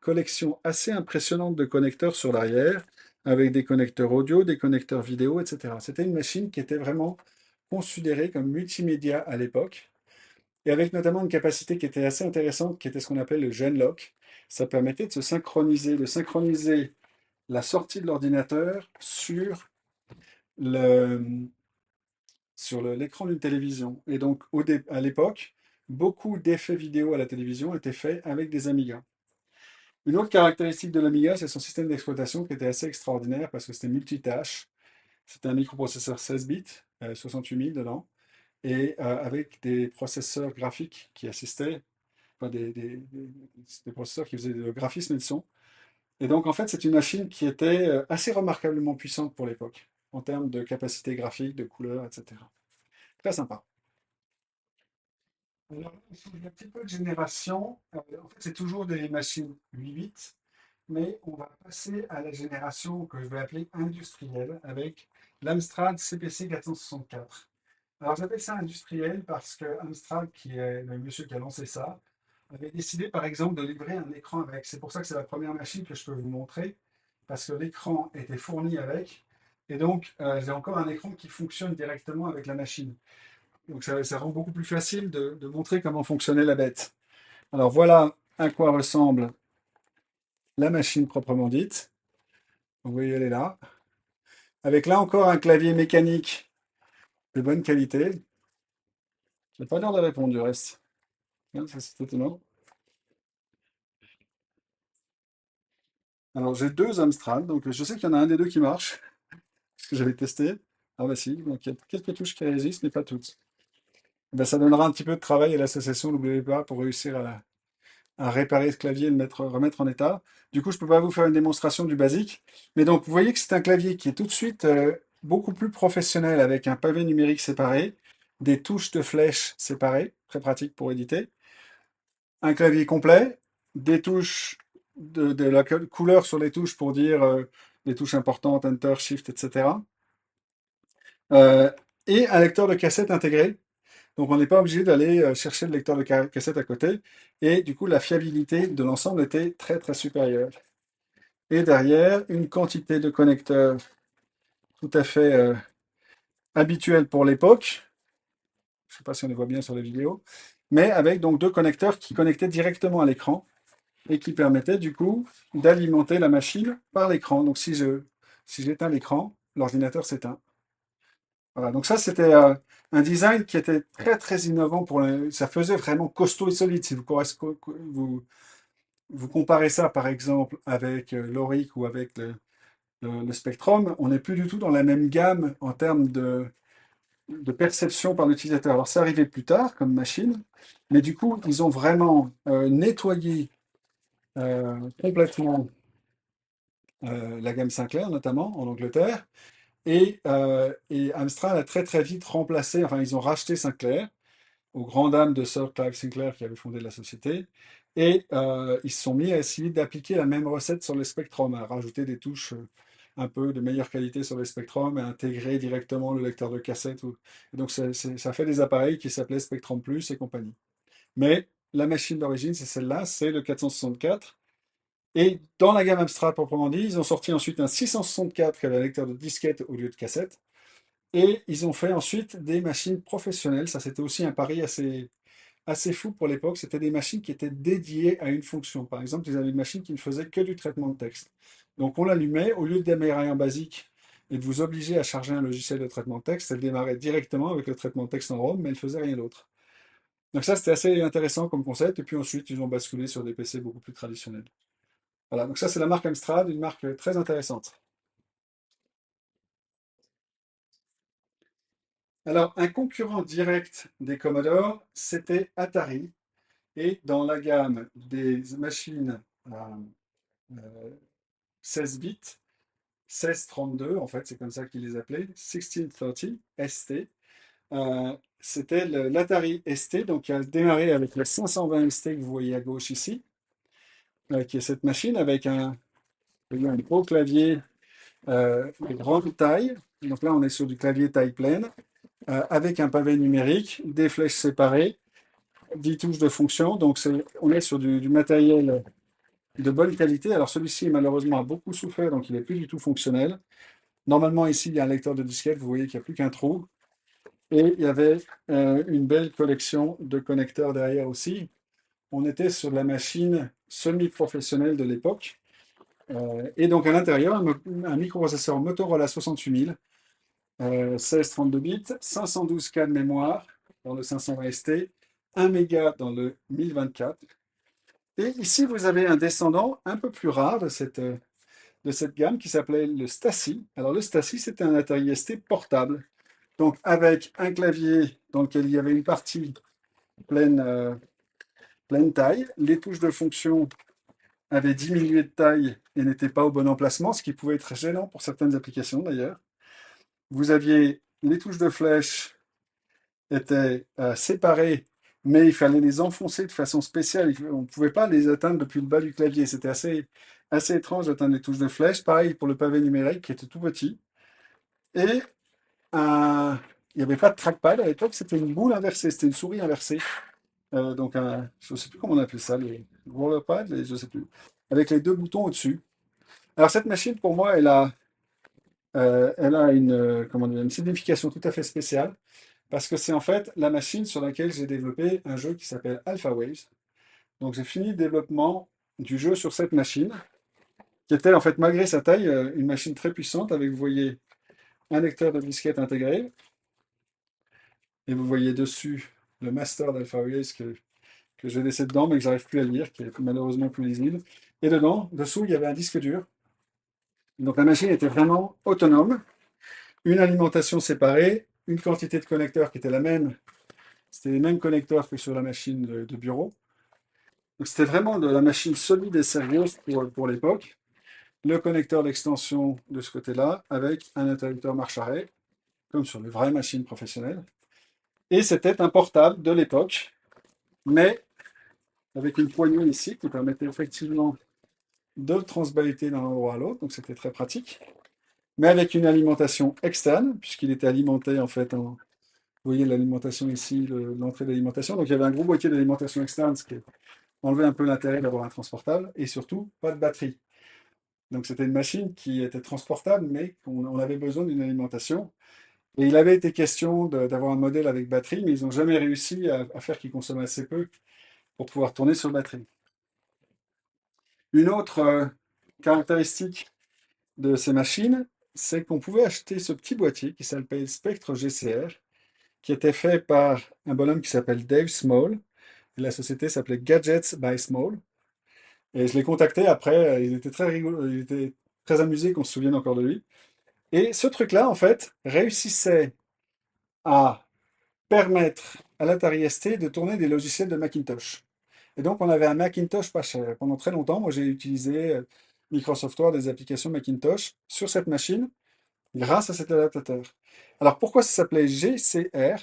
collection assez impressionnante de connecteurs sur l'arrière, avec des connecteurs audio, des connecteurs vidéo, etc. C'était une machine qui était vraiment considérée comme multimédia à l'époque, et avec notamment une capacité qui était assez intéressante, qui était ce qu'on appelle le Genlock. Ça permettait de synchroniser la sortie de l'ordinateur le, l'écran d'une télévision. Et donc, à l'époque, beaucoup d'effets vidéo à la télévision étaient faits avec des Amiga. Une autre caractéristique de l'Amiga, c'est son système d'exploitation qui était assez extraordinaire parce que c'était multitâche. C'était un microprocesseur 16 bits, 68 000 dedans, et avec des processeurs graphiques qui assistaient, enfin des processeurs qui faisaient le graphisme et le son. Et donc, en fait, c'est une machine qui était assez remarquablement puissante pour l'époque, en termes de capacité graphique, de couleurs, etc. Très sympa. Alors, il change un petit peu de génération. En fait, c'est toujours des machines 8 bits, mais on va passer à la génération que je vais appeler industrielle avec l'Amstrad CPC 464. Alors, j'appelle ça industriel parce que Amstrad, qui est le monsieur qui a lancé ça, avait décidé par exemple de livrer un écran avec. C'est pour ça que c'est la première machine que je peux vous montrer, parce que l'écran était fourni avec, et donc j'ai encore un écran qui fonctionne directement avec la machine. Donc ça rend beaucoup plus facile de montrer comment fonctionnait la bête. Alors voilà à quoi ressemble la machine proprement dite. Vous voyez, elle est là. Avec là encore un clavier mécanique de bonne qualité. Je n'ai pas l'air de répondre du reste. Hein, ça, c'est étonnant. Alors j'ai deux Amstrad, donc je sais qu'il y en a un des deux qui marche, parce que j'avais testé. Ah bah si, donc il y a quelques touches qui résistent, mais pas toutes. Eh ben, ça donnera un petit peu de travail à l'association, n'oubliez pas, pour réussir à réparer ce clavier et le remettre en état. Du coup, je ne peux pas vous faire une démonstration du basique. Mais donc, vous voyez que c'est un clavier qui est tout de suite beaucoup plus professionnel avec un pavé numérique séparé, des touches de flèches séparées, très pratique pour éditer, un clavier complet, des touches de la couleur sur les touches pour dire les touches importantes, Enter, Shift, etc. Euh, et un lecteur de cassette intégré. Donc, on n'est pas obligé d'aller chercher le lecteur de cassette à côté. Et du coup, la fiabilité de l'ensemble était très, très supérieure. Et derrière, une quantité de connecteurs tout à fait habituelle pour l'époque. Je ne sais pas si on les voit bien sur les vidéos. Mais avec donc deux connecteurs qui connectaient directement à l'écran et qui permettaient du coup d'alimenter la machine par l'écran. Donc, si j'éteins l'écran, l'ordinateur s'éteint. Voilà, donc ça, c'était un design qui était très, très innovant ça faisait vraiment costaud et solide. Si vous comparez ça, par exemple, avec l'Auric ou avec le Spectrum, on n'est plus du tout dans la même gamme en termes de perception par l'utilisateur. Alors, c'est arrivé plus tard comme machine, mais du coup, ils ont vraiment nettoyé complètement la gamme Sinclair, notamment en Angleterre. Et Amstrad a très très vite remplacé, enfin ils ont racheté Sinclair aux grandes dames de Sir Clive Sinclair qui avait fondé la société. Et ils se sont mis à essayer d'appliquer la même recette sur le Spectrum, à rajouter des touches un peu de meilleure qualité sur les Spectrum et intégrer directement le lecteur de cassette. Et donc ça fait des appareils qui s'appelaient Spectrum Plus et compagnie. Mais la machine d'origine, c'est celle-là, c'est le 464. Et dans la gamme Amstrad proprement dit, ils ont sorti ensuite un 664 qui avait un lecteur de disquette au lieu de cassette. Et ils ont fait ensuite des machines professionnelles. Ça, c'était aussi un pari assez fou pour l'époque. C'était des machines qui étaient dédiées à une fonction. Par exemple, ils avaient une machine qui ne faisait que du traitement de texte. Donc on l'allumait, au lieu de démarrer en basique et de vous obliger à charger un logiciel de traitement de texte, elle démarrait directement avec le traitement de texte en ROM, mais elle ne faisait rien d'autre. Donc ça, c'était assez intéressant comme concept. Et puis ensuite, ils ont basculé sur des PC beaucoup plus traditionnels. Voilà, donc ça, c'est la marque Amstrad, une marque très intéressante. Alors, un concurrent direct des Commodore, c'était Atari. Et dans la gamme des machines à 16 bits, 1632, en fait, c'est comme ça qu'ils les appelaient, 1630 ST, c'était l'Atari ST, donc qui a démarré avec le 520 ST que vous voyez à gauche ici, qui est cette machine avec un gros clavier de grande taille. Donc là, on est sur du clavier taille pleine, avec un pavé numérique, des flèches séparées, 10 touches de fonction. Donc on est sur du matériel de bonne qualité. Alors celui-ci, malheureusement, a beaucoup souffert, donc il n'est plus du tout fonctionnel. Normalement, ici, il y a un lecteur de disquette. Vous voyez qu'il n'y a plus qu'un trou. Et il y avait une belle collection de connecteurs derrière aussi. On était sur la machine semi-professionnelle de l'époque. Et donc à l'intérieur, un microprocesseur Motorola 68000, 16-32 bits, 512 K de mémoire dans le 520 ST, 1 méga dans le 1024. Et ici, vous avez un descendant un peu plus rare de cette gamme qui s'appelait le Stasi. Alors le Stasi, c'était un Atari ST portable. Donc avec un clavier dans lequel il y avait une partie pleine taille. Les touches de fonction avaient diminué de taille et n'étaient pas au bon emplacement, ce qui pouvait être gênant pour certaines applications d'ailleurs. Vous aviez les touches de flèche étaient séparées, mais il fallait les enfoncer de façon spéciale. On ne pouvait pas les atteindre depuis le bas du clavier. C'était assez étrange d'atteindre les touches de flèche. Pareil pour le pavé numérique qui était tout petit. Et il n'y avait pas de trackpad à l'époque, c'était une boule inversée, c'était une souris inversée. Donc je ne sais plus comment on appelle ça, les rollerpads, je ne sais plus, avec les deux boutons au-dessus. Alors cette machine, pour moi, elle a comment dire, une signification tout à fait spéciale, parce que c'est en fait la machine sur laquelle j'ai développé un jeu qui s'appelle Alpha Waves. Donc j'ai fini le développement du jeu sur cette machine, qui était en fait, malgré sa taille, une machine très puissante, avec, vous voyez, un lecteur de disquette intégré, et vous voyez dessus le master d'Alpha Waves que j'ai laissé dedans, mais que j'arrive plus à lire, qui est malheureusement plus lisible. Et dedans, dessous, il y avait un disque dur. Donc la machine était vraiment autonome, une alimentation séparée, une quantité de connecteurs qui était la même. C'était les mêmes connecteurs que sur la machine de bureau. Donc c'était vraiment de la machine solide et sérieuse pour l'époque. Le connecteur d'extension de ce côté-là, avec un interrupteur marche-arrêt, comme sur les vraies machines professionnelles. Et c'était un portable de l'époque, mais avec une poignée ici qui permettait effectivement de le transbahuter d'un endroit à l'autre, donc c'était très pratique, mais avec une alimentation externe, puisqu'il était alimenté en fait vous voyez l'alimentation ici, l'entrée d'alimentation, donc il y avait un gros boîtier d'alimentation externe, ce qui enlevait un peu l'intérêt d'avoir un transportable, et surtout pas de batterie. Donc c'était une machine qui était transportable, mais on avait besoin d'une alimentation. Et il avait été question d'avoir un modèle avec batterie, mais ils n'ont jamais réussi à faire qu'il consomme assez peu pour pouvoir tourner sur batterie. Une autre caractéristique de ces machines, c'est qu'on pouvait acheter ce petit boîtier qui s'appelle Spectre GCR, qui était fait par un bonhomme qui s'appelle Dave Small. Et la société s'appelait Gadgets by Small. Et je l'ai contacté après, il était très rigolo, il était très amusé qu'on se souvienne encore de lui. Et ce truc-là, en fait, réussissait à permettre à l'Atari ST de tourner des logiciels de Macintosh. Et donc, on avait un Macintosh pas cher. Pendant très longtemps, moi, j'ai utilisé Microsoft Word, des applications Macintosh sur cette machine grâce à cet adaptateur. Alors, pourquoi ça s'appelait GCR?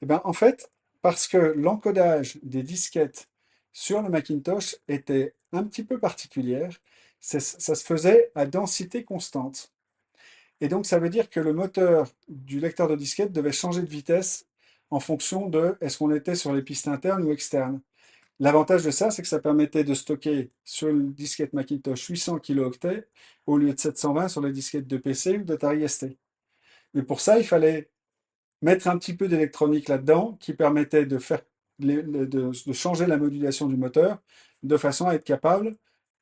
Eh bien, en fait, parce que l'encodage des disquettes sur le Macintosh était un petit peu particulière. Ça se faisait à densité constante. Et donc, ça veut dire que le moteur du lecteur de disquette devait changer de vitesse en fonction de est-ce qu'on était sur les pistes internes ou externes. L'avantage de ça, c'est que ça permettait de stocker sur une disquette Macintosh 800 kilooctets au lieu de 720 sur les disquettes de PC ou d'Atari ST. Mais pour ça, il fallait mettre un petit peu d'électronique là-dedans qui permettait de faire de changer la modulation du moteur de façon à être capable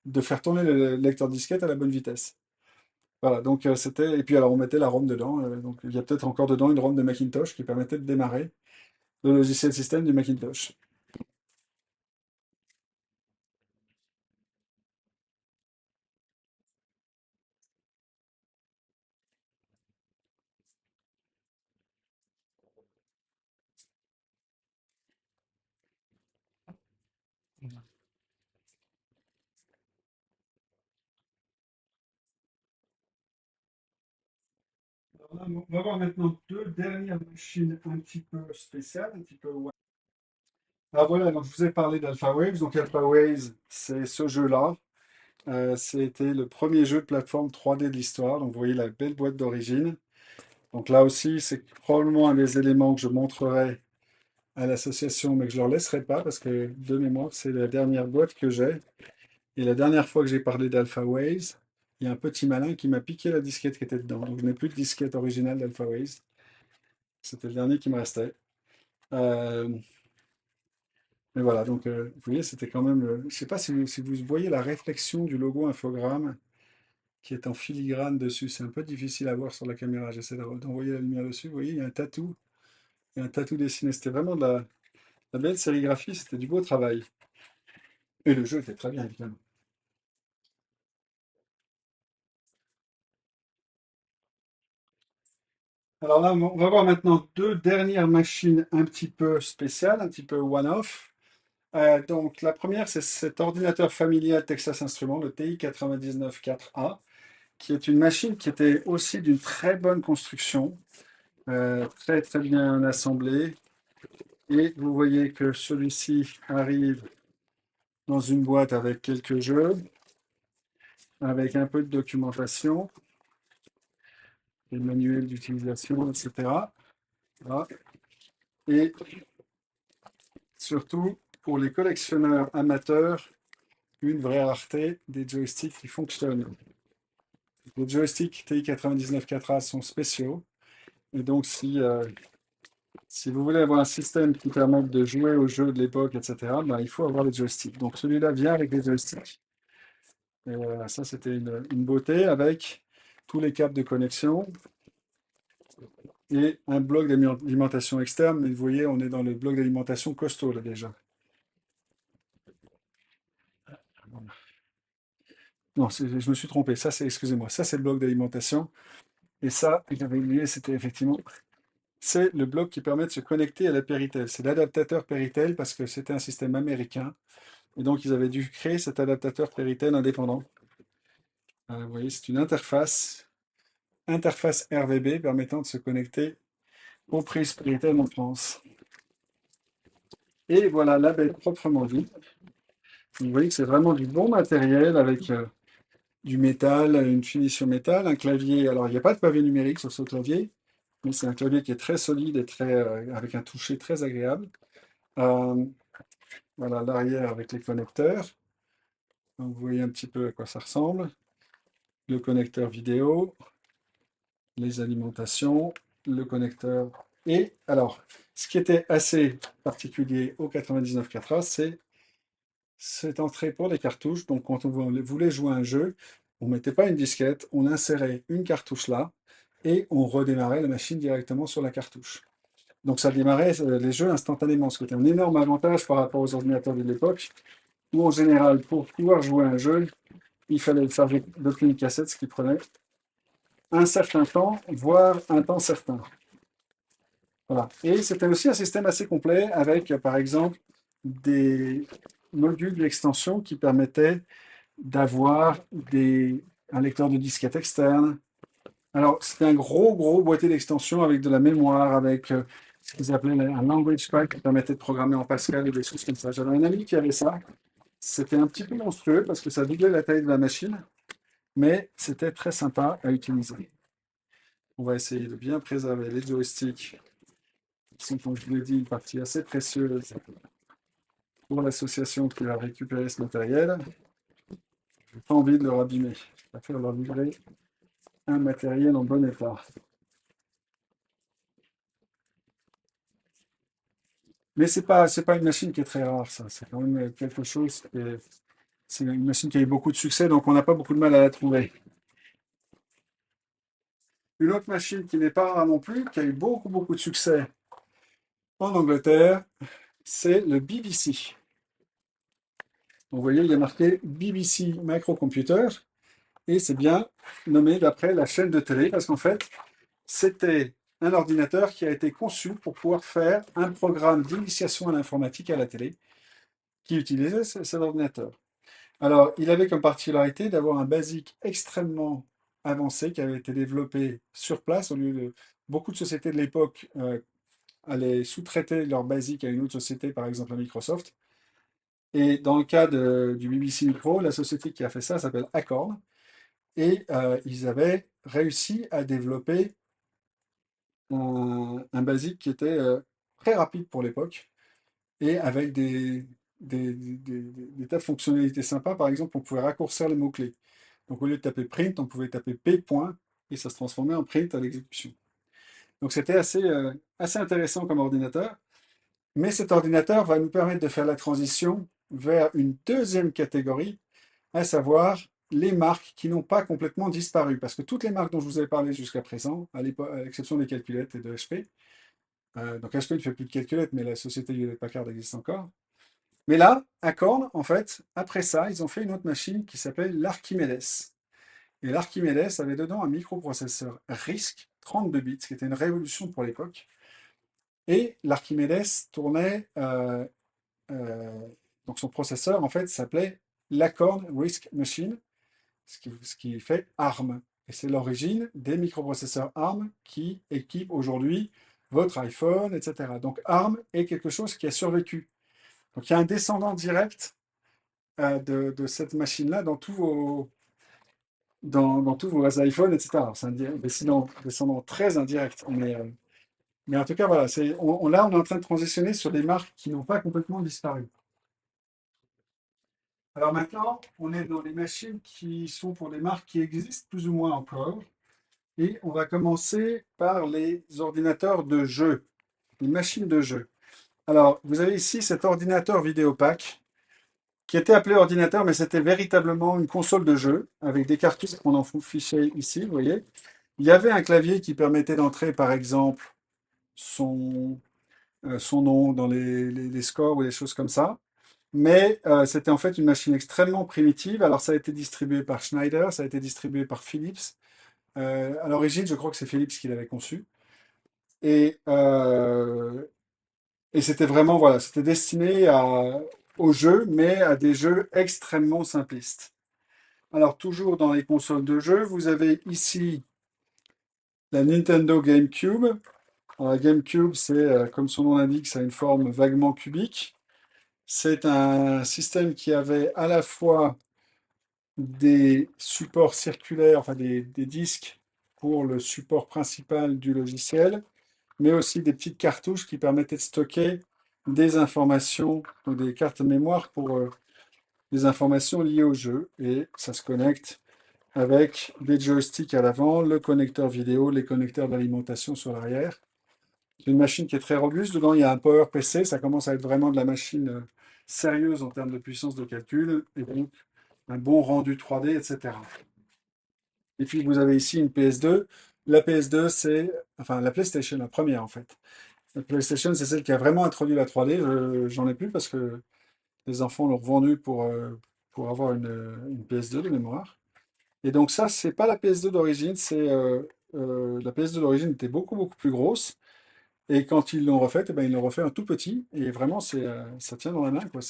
de faire tourner le lecteur disquette à la bonne vitesse. Voilà, donc c'était. Et puis alors on mettait la ROM dedans. Donc il y a peut-être encore dedans une ROM de Macintosh qui permettait de démarrer le logiciel système du Macintosh. Alors là, on va voir maintenant deux dernières machines un petit peu spéciales, un petit peu. Alors voilà, donc je vous ai parlé d'Alpha Waves. Donc Alpha Waves, c'est ce jeu-là. C'était le premier jeu de plateforme 3D de l'histoire. Donc vous voyez la belle boîte d'origine. Donc là aussi, c'est probablement un des éléments que je montrerai à l'association, mais que je leur laisserai pas parce que de mémoire, c'est la dernière boîte que j'ai. Et la dernière fois que j'ai parlé d'Alpha Waves, il y a un petit malin qui m'a piqué la disquette qui était dedans. Donc je n'ai plus de disquette originale d'Alpha Waves. C'était le dernier qui me restait. Euh, mais voilà, donc vous voyez, c'était quand même. Je ne sais pas si vous voyez la réflexion du logo infogramme qui est en filigrane dessus. C'est un peu difficile à voir sur la caméra. J'essaie d'envoyer la lumière dessus. Vous voyez, il y a un tatou. Il y a un tatou dessiné. C'était vraiment de la belle sérigraphie. C'était du beau travail. Et le jeu était très bien, évidemment. Alors là, on va voir maintenant deux dernières machines un petit peu spéciales, un petit peu one-off. Donc la première, c'est cet ordinateur familial Texas Instruments, le TI 99-4A, qui est une machine qui était aussi d'une très bonne construction, très très bien assemblée. Et vous voyez que celui-ci arrive dans une boîte avec quelques jeux, avec un peu de documentation, des manuels d'utilisation, etc. Voilà. Et surtout, pour les collectionneurs amateurs, une vraie rareté des joysticks qui fonctionnent. Les joysticks TI 99-4A sont spéciaux. Et donc, si vous voulez avoir un système qui permette de jouer aux jeux de l'époque, etc., ben, il faut avoir les joysticks. Donc, celui-là vient avec les joysticks. Et ça, c'était une beauté avec tous les câbles de connexion et un bloc d'alimentation externe. Mais vous voyez, on est dans le bloc d'alimentation costaud là déjà. Non, je me suis trompé. Ça, c'est, excusez-moi, ça c'est le bloc d'alimentation. Et ça, j'avais oublié, c'était effectivement, c'est le bloc qui permet de se connecter à la Péritel. C'est l'adaptateur Péritel parce que c'était un système américain. Et donc, ils avaient dû créer cet adaptateur Péritel indépendant. Vous voyez, c'est une interface RVB permettant de se connecter aux prises Péritel en France. Et voilà, la belle proprement dit. Vous voyez que c'est vraiment du bon matériel avec du métal, une finition métal, un clavier. Alors, il n'y a pas de pavé numérique sur ce clavier, mais c'est un clavier qui est très solide et avec un toucher très agréable. Euh, voilà l'arrière avec les connecteurs. Donc, vous voyez un petit peu à quoi ça ressemble. Le connecteur vidéo, les alimentations, le connecteur. Et alors, ce qui était assez particulier au 99.4A, c'est cette entrée pour les cartouches. Donc, quand on voulait jouer à un jeu, on ne mettait pas une disquette, on insérait une cartouche là et on redémarrait la machine directement sur la cartouche. Donc, ça démarrait les jeux instantanément, ce qui était un énorme avantage par rapport aux ordinateurs de l'époque, où en général, pour pouvoir jouer à un jeu, il fallait le charger depuis une cassette, ce qui prenait un certain temps, voire un temps certain. Voilà. Et c'était aussi un système assez complet avec, par exemple, des modules d'extension qui permettaient d'avoir un lecteur de disquette externe. Alors, c'était un gros boîtier d'extension avec de la mémoire, avec ce qu'ils appelaient un language pack qui permettait de programmer en Pascal et des choses comme ça. J'avais un ami qui avait ça. C'était un petit peu monstrueux parce que ça doublait la taille de la machine, mais c'était très sympa à utiliser. On va essayer de bien préserver les joysticks, qui sont, comme je vous l'ai dit, une partie assez précieuse pour l'association qui va récupérer ce matériel. Je n'ai pas envie de leur abîmer. Je préfère leur livrer un matériel en bon état. Mais c'est pas une machine qui est très rare, ça. C'est quand même quelque chose c'est une machine qui a eu beaucoup de succès, donc on n'a pas beaucoup de mal à la trouver. Une autre machine qui n'est pas rare non plus, qui a eu beaucoup, beaucoup de succès en Angleterre, c'est le BBC. Donc, vous voyez, il y a marqué BBC Microcomputer, et c'est bien nommé d'après la chaîne de télé, parce qu'en fait, c'était un ordinateur qui a été conçu pour pouvoir faire un programme d'initiation à l'informatique à la télé, qui utilisait cet ordinateur. Alors, il avait comme particularité d'avoir un BASIC extrêmement avancé qui avait été développé sur place. Au lieu de beaucoup de sociétés de l'époque allaient sous-traiter leur BASIC à une autre société, par exemple à Microsoft. Et dans le cas du BBC Micro, la société qui a fait ça s'appelle Acorn. Et ils avaient réussi à développer un BASIC qui était très rapide pour l'époque et avec des tas de fonctionnalités sympas. Par exemple, on pouvait raccourcir les mots-clés. Donc au lieu de taper print, on pouvait taper p point et ça se transformait en print à l'exécution. Donc c'était assez intéressant comme ordinateur. Mais cet ordinateur va nous permettre de faire la transition vers une deuxième catégorie, à savoir les marques qui n'ont pas complètement disparu. Parce que toutes les marques dont je vous avais parlé jusqu'à présent, à l'exception des calculettes et de HP, donc HP ne fait plus de calculettes, mais la société Hewlett-Packard existe encore. Mais là, Acorn, en fait, après ça, ils ont fait une autre machine qui s'appelle l'Archimedes. Et l'Archimedes avait dedans un microprocesseur RISC 32 bits, qui était une révolution pour l'époque. Et l'Archimedes tournait, donc son processeur, en fait, s'appelait l'Acorn RISC Machine, ce qui fait ARM. Et c'est l'origine des microprocesseurs ARM qui équipent aujourd'hui votre iPhone, etc. Donc ARM est quelque chose qui a survécu. Donc il y a un descendant direct de cette machine-là dans tous vos iPhones, etc. C'est un descendant très indirect. Mais en tout cas, voilà, là, on est en train de transitionner sur des marques qui n'ont pas complètement disparu. Alors maintenant, on est dans les machines qui sont pour des marques qui existent plus ou moins encore. Et on va commencer par les ordinateurs de jeu, les machines de jeu. Alors, vous avez ici cet ordinateur Vidéopack, qui était appelé ordinateur, mais c'était véritablement une console de jeu, avec des cartouches qu'on fichait ici, vous voyez. Il y avait un clavier qui permettait d'entrer, par exemple, son, son nom dans les scores ou des choses comme ça. Mais c'était en fait une machine extrêmement primitive. Alors ça a été distribué par Schneider, ça a été distribué par Philips. À l'origine, je crois que c'est Philips qui l'avait conçu. Et, euh, et c'était vraiment, voilà, c'était destiné aux jeux, mais à des jeux extrêmement simplistes. Alors toujours dans les consoles de jeux, vous avez ici la Nintendo GameCube. Alors, la GameCube, c'est, comme son nom l'indique, ça a une forme vaguement cubique. C'est un système qui avait à la fois des supports circulaires, enfin des disques pour le support principal du logiciel, mais aussi des petites cartouches qui permettaient de stocker des informations, donc des cartes mémoire pour des informations liées au jeu. Et ça se connecte avec des joysticks à l'avant, le connecteur vidéo, les connecteurs d'alimentation sur l'arrière. C'est une machine qui est très robuste. Dedans, il y a un Power PC. Ça commence à être vraiment de la machine sérieuse en termes de puissance de calcul et donc un bon rendu 3D, etc. Et puis, vous avez ici une PS2. La PS2, enfin, la PlayStation, la première en fait. La PlayStation, c'est celle qui a vraiment introduit la 3D. J'en ai plus parce que les enfants l'ont revendue pour avoir une PS2 de mémoire. Et donc ça, c'est pas la PS2 d'origine, la PS2 d'origine était beaucoup beaucoup plus grosse. Et quand ils l'ont refaite, eh ben, ils l'ont refait un tout petit. Et vraiment, ça tient dans la main, quoi.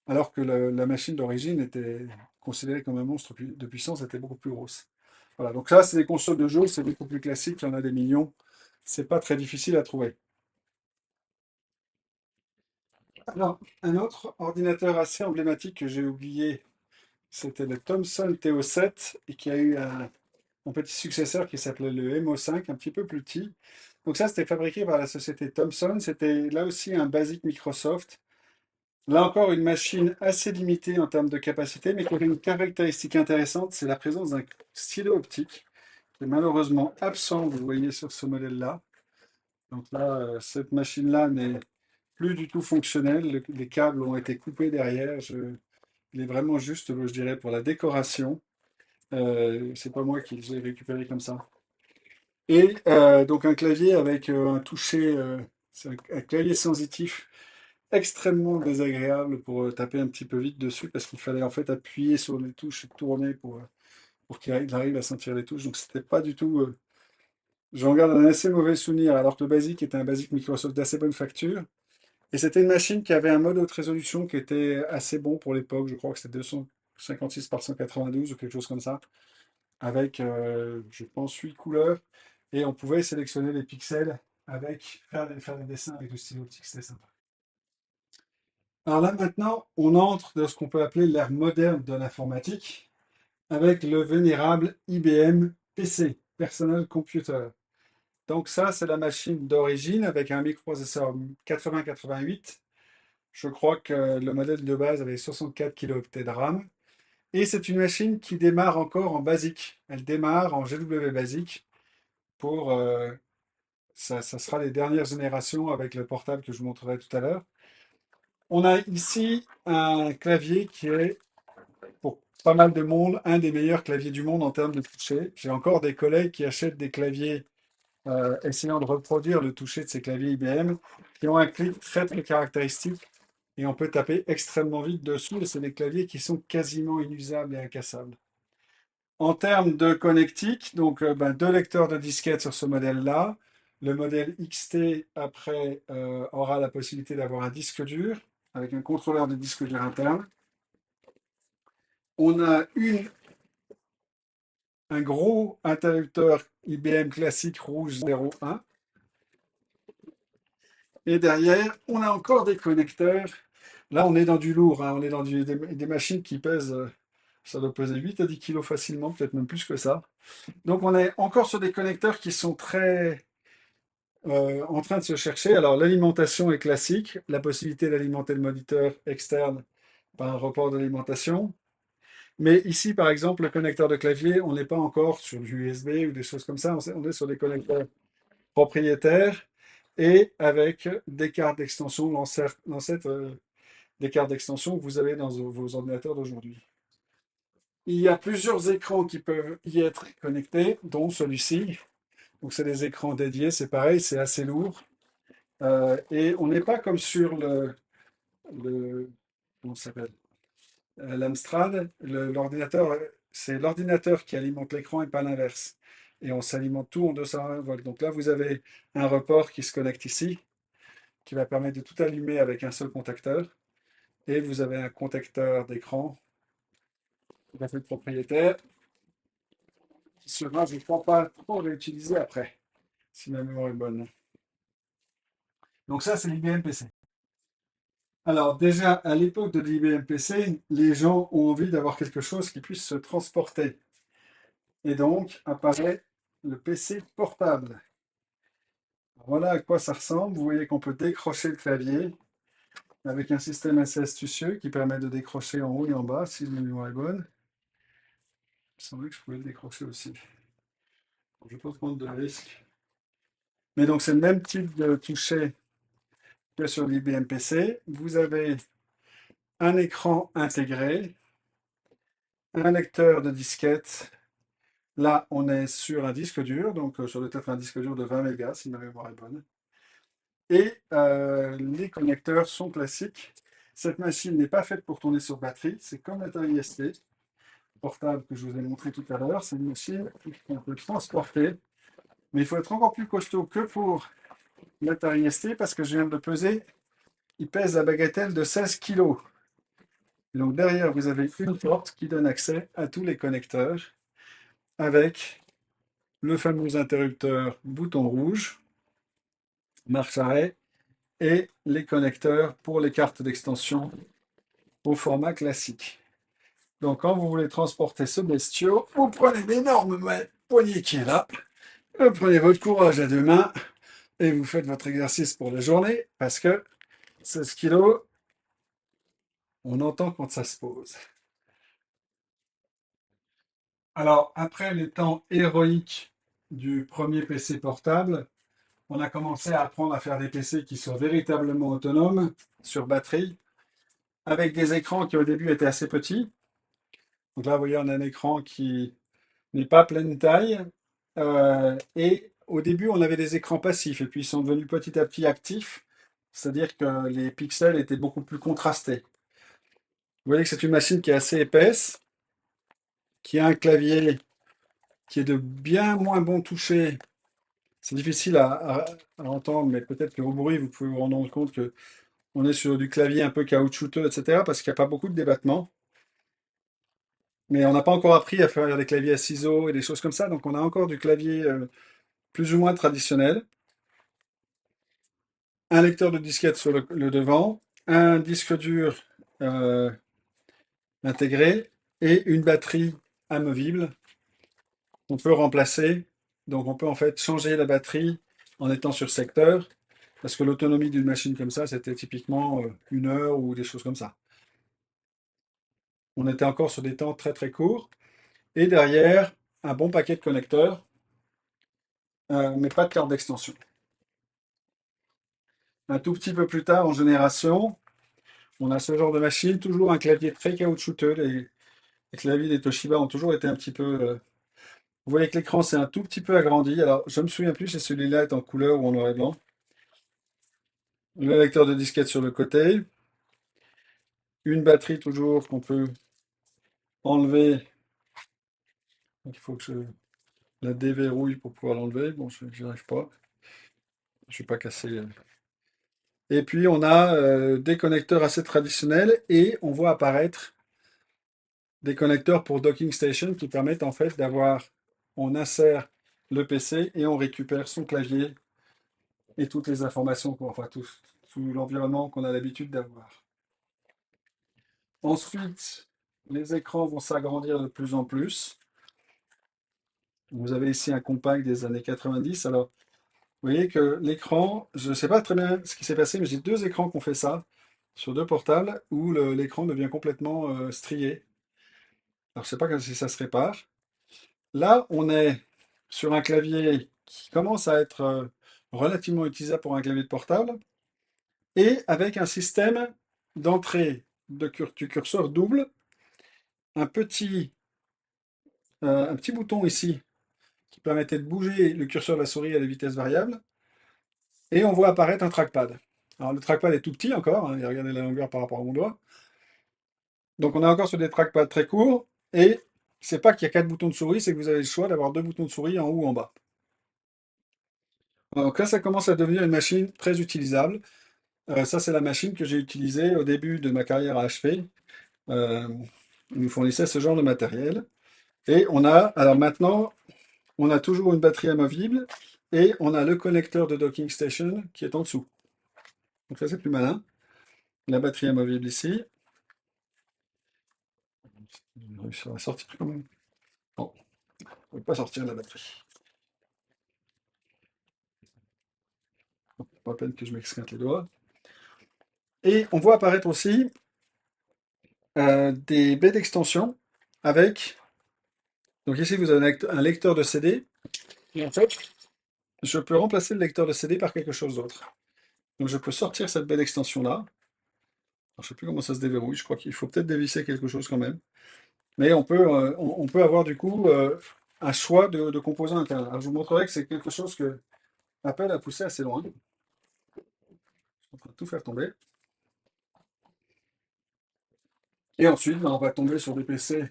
Alors que la machine d'origine était considérée comme un monstre de puissance, était beaucoup plus grosse. Voilà, donc là, c'est des consoles de jeux, c'est beaucoup plus classique, il y en a des millions. C'est pas très difficile à trouver. Alors, un autre ordinateur assez emblématique que j'ai oublié, c'était le Thomson TO7 et qui a eu mon petit successeur qui s'appelait le MO5, un petit peu plus petit. Donc ça, c'était fabriqué par la société Thomson. C'était là aussi un basique Microsoft. Là encore, une machine assez limitée en termes de capacité, mais qui avait une caractéristique intéressante, c'est la présence d'un stylo optique, qui est malheureusement absent, vous voyez sur ce modèle-là. Donc là, cette machine-là n'est plus du tout fonctionnelle. Les câbles ont été coupés derrière. Il est vraiment juste, je dirais, pour la décoration. C'est pas moi qui les ai récupérés comme ça. Et donc un clavier avec un toucher, c'est un clavier sensitif extrêmement désagréable pour taper un petit peu vite dessus parce qu'il fallait en fait appuyer sur les touches et tourner pour qu'il arrive à sentir les touches. Donc c'était pas du tout. J'en garde un assez mauvais souvenir alors que le Basic était un Basic Microsoft d'assez bonne facture. Et c'était une machine qui avait un mode haute résolution qui était assez bon pour l'époque. Je crois que c'était 256 par 192 ou quelque chose comme ça. Avec, je pense, 8 couleurs. Et on pouvait sélectionner les pixels avec, faire des dessins avec le stylo optique. C'était sympa. Alors là, maintenant, on entre dans ce qu'on peut appeler l'ère moderne de l'informatique avec le vénérable IBM PC, Personal Computer. Donc ça, c'est la machine d'origine avec un microprocesseur 8088. Je crois que le modèle de base avait 64 kilooctets de RAM. Et c'est une machine qui démarre encore en basique. Elle démarre en GW Basic pour... ça sera les dernières générations avec le portable que je vous montrerai tout à l'heure. On a ici un clavier qui est, pour pas mal de monde, un des meilleurs claviers du monde en termes de toucher. J'ai encore des collègues qui achètent des claviers essayant de reproduire le toucher de ces claviers IBM, qui ont un clic très très caractéristique et on peut taper extrêmement vite dessous. Et c'est des claviers qui sont quasiment inusables et incassables. En termes de connectique, donc deux lecteurs de disquettes sur ce modèle-là. Le modèle XT, après, aura la possibilité d'avoir un disque dur avec un contrôleur de disque dur interne. On a un gros interrupteur IBM classique rouge 01. Et derrière, on a encore des connecteurs. Là, on est dans du lourd, hein. On est dans des machines qui pèsent, ça doit peser 8 à 10 kilos facilement, peut-être même plus que ça. Donc, on est encore sur des connecteurs qui sont très en train de se chercher. Alors, l'alimentation est classique, la possibilité d'alimenter le moniteur externe par un report d'alimentation. Mais ici, par exemple, le connecteur de clavier, on n'est pas encore sur du USB ou des choses comme ça. On est sur des connecteurs propriétaires et avec des cartes d'extension, l'ancêtre des cartes d'extension que vous avez dans vos ordinateurs d'aujourd'hui. Il y a plusieurs écrans qui peuvent y être connectés, dont celui-ci. Donc, c'est des écrans dédiés, c'est pareil, c'est assez lourd. Et on n'est pas comme sur comment ça s'appelle? L'Amstrad. L'ordinateur, c'est l'ordinateur qui alimente l'écran et pas l'inverse. Et on s'alimente tout en 220 volts. Donc là, vous avez un report qui se connecte ici, qui va permettre de tout allumer avec un seul contacteur. Et vous avez un contacteur d'écran tout à fait propriétaire, qui sera, je ne crois pas, trop réutilisé après, si ma mémoire est bonne. Donc ça, c'est l'IBM PC. Alors déjà, à l'époque de l'IBM PC, les gens ont envie d'avoir quelque chose qui puisse se transporter. Et donc apparaît le PC portable. Voilà à quoi ça ressemble. Vous voyez qu'on peut décrocher le clavier avec un système assez astucieux qui permet de décrocher en haut et en bas, si ma mémoire est bonne. Il me semblait que je pouvais le décrocher aussi. Je ne vais pas prendre de risque. Mais donc c'est le même type de toucher que sur l'IBM PC. Vous avez un écran intégré, un lecteur de disquette. Là, on est sur un disque dur, donc sur peut-être un disque dur de 20 mégas, si ma mémoire est bonne. Et les connecteurs sont classiques. Cette machine n'est pas faite pour tourner sur batterie. C'est comme l'Atari ST portable que je vous ai montré tout à l'heure. C'est une machine qu'on peut transporter. Mais il faut être encore plus costaud que pour l'Atari ST parce que je viens de le peser. Il pèse la bagatelle de 16 kg. Donc derrière, vous avez une porte qui donne accès à tous les connecteurs avec le fameux interrupteur bouton rouge, marche arrêt, et les connecteurs pour les cartes d'extension au format classique. Donc quand vous voulez transporter ce bestiau, vous prenez d'énormes poignet qui est là. Vous prenez votre courage à deux mains et vous faites votre exercice pour la journée parce que 16 kilos, on entend quand ça se pose. Alors, après les temps héroïques du premier PC portable, on a commencé à apprendre à faire des PC qui sont véritablement autonomes sur batterie, avec des écrans qui au début étaient assez petits. Donc là, vous voyez, on a un écran qui n'est pas pleine taille. Et au début, on avait des écrans passifs, et puis ils sont devenus petit à petit actifs, c'est-à-dire que les pixels étaient beaucoup plus contrastés. Vous voyez que c'est une machine qui est assez épaisse, qui a un clavier qui est de bien moins bon toucher. C'est difficile à entendre, mais peut-être que au bruit, vous pouvez vous rendre compte que on est sur du clavier un peu caoutchouteux, etc., parce qu'il n'y a pas beaucoup de débattement. Mais on n'a pas encore appris à faire des claviers à ciseaux et des choses comme ça, donc on a encore du clavier plus ou moins traditionnel. Un lecteur de disquette sur le devant, un disque dur euh, intégré et une batterie amovible qu'on peut remplacer. Donc on peut en fait changer la batterie en étant sur secteur, parce que l'autonomie d'une machine comme ça, c'était typiquement une heure ou des choses comme ça. On était encore sur des temps très très courts. Et derrière, un bon paquet de connecteurs, mais pas de carte d'extension. Un tout petit peu plus tard en génération, on a ce genre de machine, toujours un clavier très caoutchouteux. Les claviers des Toshiba ont toujours été un petit peu. Vous voyez que l'écran c'est un tout petit peu agrandi. Alors, je me souviens plus si celui-là est en couleur ou en noir et blanc. Le lecteur de disquette sur le côté. Une batterie toujours qu'on peut enlever. Donc, il faut que je la déverrouille pour pouvoir l'enlever. Bon, je n'y arrive pas. Je ne vais pas casser. Et puis, on a des connecteurs assez traditionnels et on voit apparaître des connecteurs pour docking station qui permettent en fait d'avoir, on insère le PC et on récupère son clavier et toutes les informations, enfin tout l'environnement qu'on a l'habitude d'avoir. Ensuite, les écrans vont s'agrandir de plus en plus. Vous avez ici un compact des années 90. Alors, vous voyez que l'écran, je ne sais pas très bien ce qui s'est passé, mais j'ai deux écrans qui ont fait ça sur deux portables où l'écran devient complètement strié. Alors, je ne sais pas si ça se répare. Là, on est sur un clavier qui commence à être relativement utilisable pour un clavier de portable et avec un système d'entrée du curseur double, un petit bouton ici qui permettait de bouger le curseur de la souris à des vitesses variables et on voit apparaître un trackpad. Alors le trackpad est tout petit encore, hein, et regardez la longueur par rapport à mon doigt. Donc on est encore sur des trackpads très courts et c'est pas qu'il y a quatre boutons de souris, c'est que vous avez le choix d'avoir deux boutons de souris en haut ou en bas. Donc là, ça commence à devenir une machine très utilisable. Ça, c'est la machine que j'ai utilisée au début de ma carrière à HP. Euh, Ils nous fournissaient ce genre de matériel. Et alors maintenant, on a toujours une batterie amovible et on a le connecteur de docking station qui est en dessous. Donc ça, c'est plus malin. La batterie amovible ici. J'ai réussi à sortir quand même. Bon, on ne peut pas sortir la batterie. Pas la peine que je m'excinte les doigts. Et on voit apparaître aussi des baies d'extension avec. Donc ici, vous avez un lecteur de CD. Et en fait, je peux remplacer le lecteur de CD par quelque chose d'autre. Donc je peux sortir cette belle extension-là. Alors, je ne sais plus comment ça se déverrouille, je crois qu'il faut peut-être dévisser quelque chose quand même. Mais on peut avoir du coup un choix de composants internes. Alors je vous montrerai que c'est quelque chose que Apple a poussé assez loin. Je suis en train de tout faire tomber. Et ensuite, ben, on va tomber sur des PC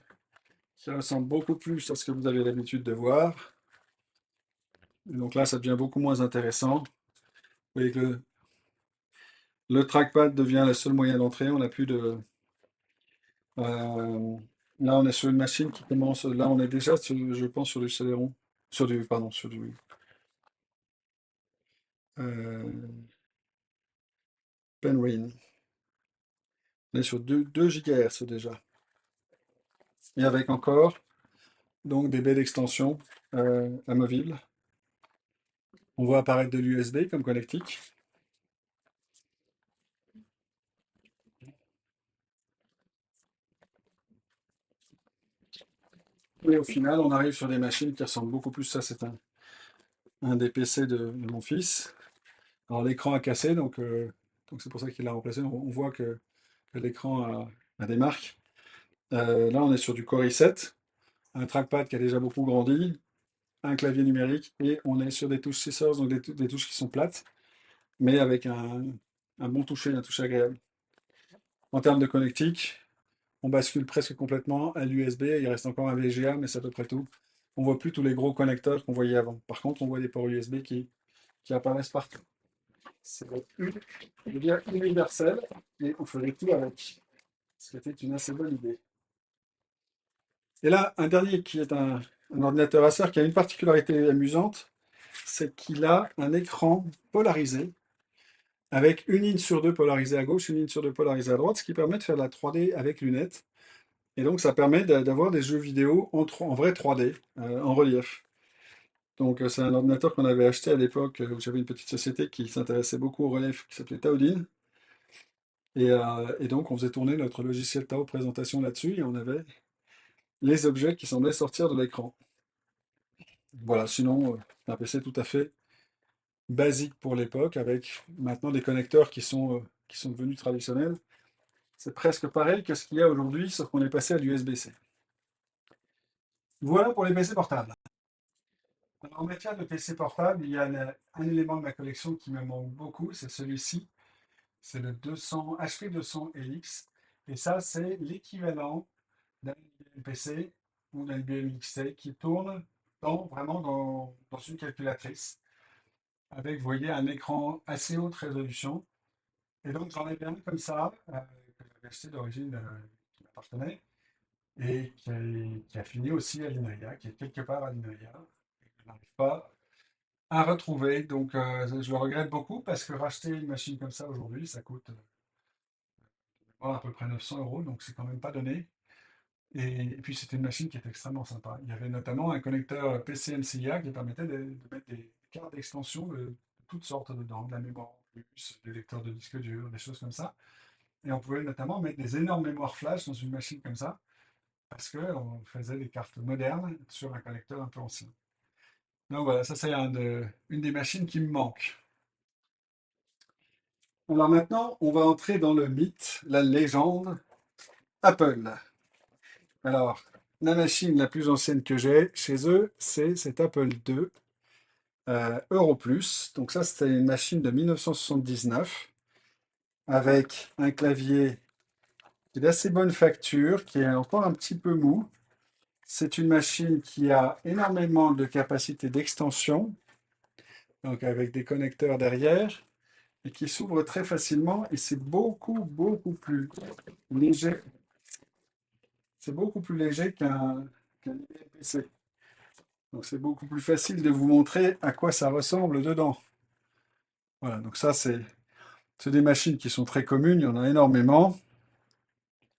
qui ressemblent beaucoup plus à ce que vous avez l'habitude de voir. Et donc là, ça devient beaucoup moins intéressant. Vous voyez que le trackpad devient le seul moyen d'entrée. On n'a plus de, là, on est sur une machine qui commence. Là, on est déjà, je pense, sur du Celeron. Pardon, sur du euh, Penryn. On est sur 2 GHz déjà. Et avec encore donc des baies d'extension amovibles. On voit apparaître de l'USB comme connectique. Et au final, on arrive sur des machines qui ressemblent beaucoup plus. Ça, c'est un des PC de mon fils. Alors l'écran a cassé, donc c'est pour ça qu'il l'a remplacé. On voit que l'écran a des marques. Là, on est sur du Core i7, un trackpad qui a déjà beaucoup grandi, un clavier numérique, et on est sur des touches scissors, donc des touches qui sont plates, mais avec un bon toucher, un toucher agréable. En termes de connectique, on bascule presque complètement à l'USB, il reste encore un VGA, mais c'est à peu près tout. On voit plus tous les gros connecteurs qu'on voyait avant. Par contre, on voit des ports USB qui apparaissent partout. C'est bien universel et on ferait tout avec. C'était une assez bonne idée. Et là, un dernier qui est un ordinateur Acer qui a une particularité amusante, c'est qu'il a un écran polarisé avec une ligne sur deux polarisée à gauche, une ligne sur deux polarisée à droite, ce qui permet de faire de la 3D avec lunettes. Et donc, ça permet d'avoir des jeux vidéo en vrai 3D, en relief. Donc, c'est un ordinateur qu'on avait acheté à l'époque où j'avais une petite société qui s'intéressait beaucoup au relief, qui s'appelait Taodine. Et donc, on faisait tourner notre logiciel Tao présentation là-dessus et on avait les objets qui semblaient sortir de l'écran. Voilà, sinon, un PC tout à fait basique pour l'époque, avec maintenant des connecteurs qui sont devenus traditionnels. C'est presque pareil que ce qu'il y a aujourd'hui, sauf qu'on est passé à l'USB-C. Voilà pour les PC portables. Alors, en matière de PC portable, il y a un élément de ma collection qui me manque beaucoup, c'est celui-ci. C'est le 200, HP 200 LX. Et ça, c'est l'équivalent d'un NVMe PC ou d'un NVMe XT qui tourne vraiment dans une calculatrice avec, vous voyez, un écran assez haute résolution. Et donc, j'en ai bien un comme ça, que j'avais acheté d'origine, qui m'appartenait, et qui a fini aussi à l'INRIA, qui est quelque part à l'INRIA, et que je n'arrive pas à retrouver. Donc, je le regrette beaucoup parce que racheter une machine comme ça aujourd'hui, ça coûte à peu près 900 euros, donc c'est quand même pas donné. Et puis, c'était une machine qui était extrêmement sympa. Il y avait notamment un connecteur PCMCIA qui permettait de mettre des cartes d'extension de toutes sortes dedans, de la mémoire en plus, des lecteurs de disques durs, des choses comme ça. Et on pouvait notamment mettre des énormes mémoires flash dans une machine comme ça, parce qu'on faisait des cartes modernes sur un connecteur un peu ancien. Donc voilà, ça c'est une des machines qui me manque. Alors maintenant, on va entrer dans le mythe, la légende Apple. Alors, la machine la plus ancienne que j'ai chez eux, c'est cet Apple II Euro Plus. Donc ça, c'était une machine de 1979 avec un clavier d'assez bonne facture, qui est encore un petit peu mou. C'est une machine qui a énormément de capacité d'extension, donc avec des connecteurs derrière, et qui s'ouvre très facilement, et c'est beaucoup plus léger. C'est beaucoup plus léger qu'un PC. Donc c'est beaucoup plus facile de vous montrer à quoi ça ressemble dedans. Voilà, donc ça c'est des machines qui sont très communes, il y en a énormément,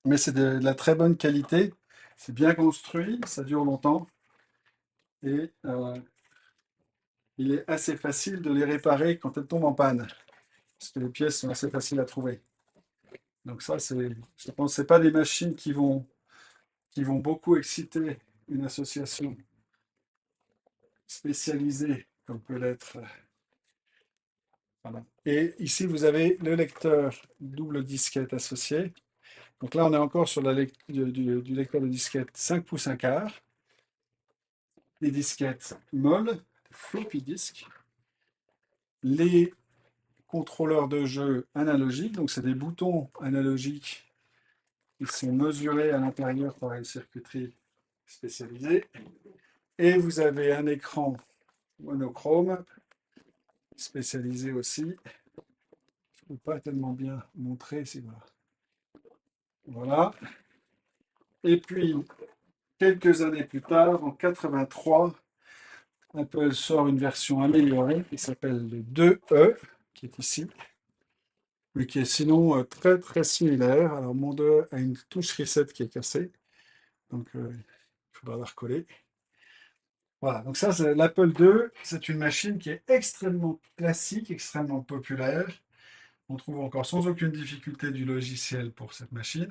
mais c'est de la très bonne qualité, c'est bien construit, ça dure longtemps, et il est assez facile de les réparer quand elles tombent en panne, parce que les pièces sont assez faciles à trouver. Donc ça, je pense que ce pas des machines qui vont beaucoup exciter une association spécialisée, comme peut l'être. Voilà. Et ici, vous avez le lecteur double disquette associé. Donc là, on est encore sur du lecteur de disquette 5 pouces 1 quart. Les disquettes molles, floppy disk. Les contrôleurs de jeu analogiques, donc c'est des boutons analogiques qui sont mesurés à l'intérieur par une circuiterie spécialisée. Et vous avez un écran monochrome spécialisé aussi. Je ne peux pas tellement bien montrer, c'est voilà. Voilà. Et puis, quelques années plus tard, en 83, Apple sort une version améliorée qui s'appelle le 2E, qui est ici, mais qui est sinon très similaire. Alors, mon 2 a une touche reset qui est cassée, donc il faudra la recoller. Voilà, donc ça, c'est l'Apple II. C'est une machine qui est extrêmement classique, extrêmement populaire. On trouve encore sans aucune difficulté du logiciel pour cette machine.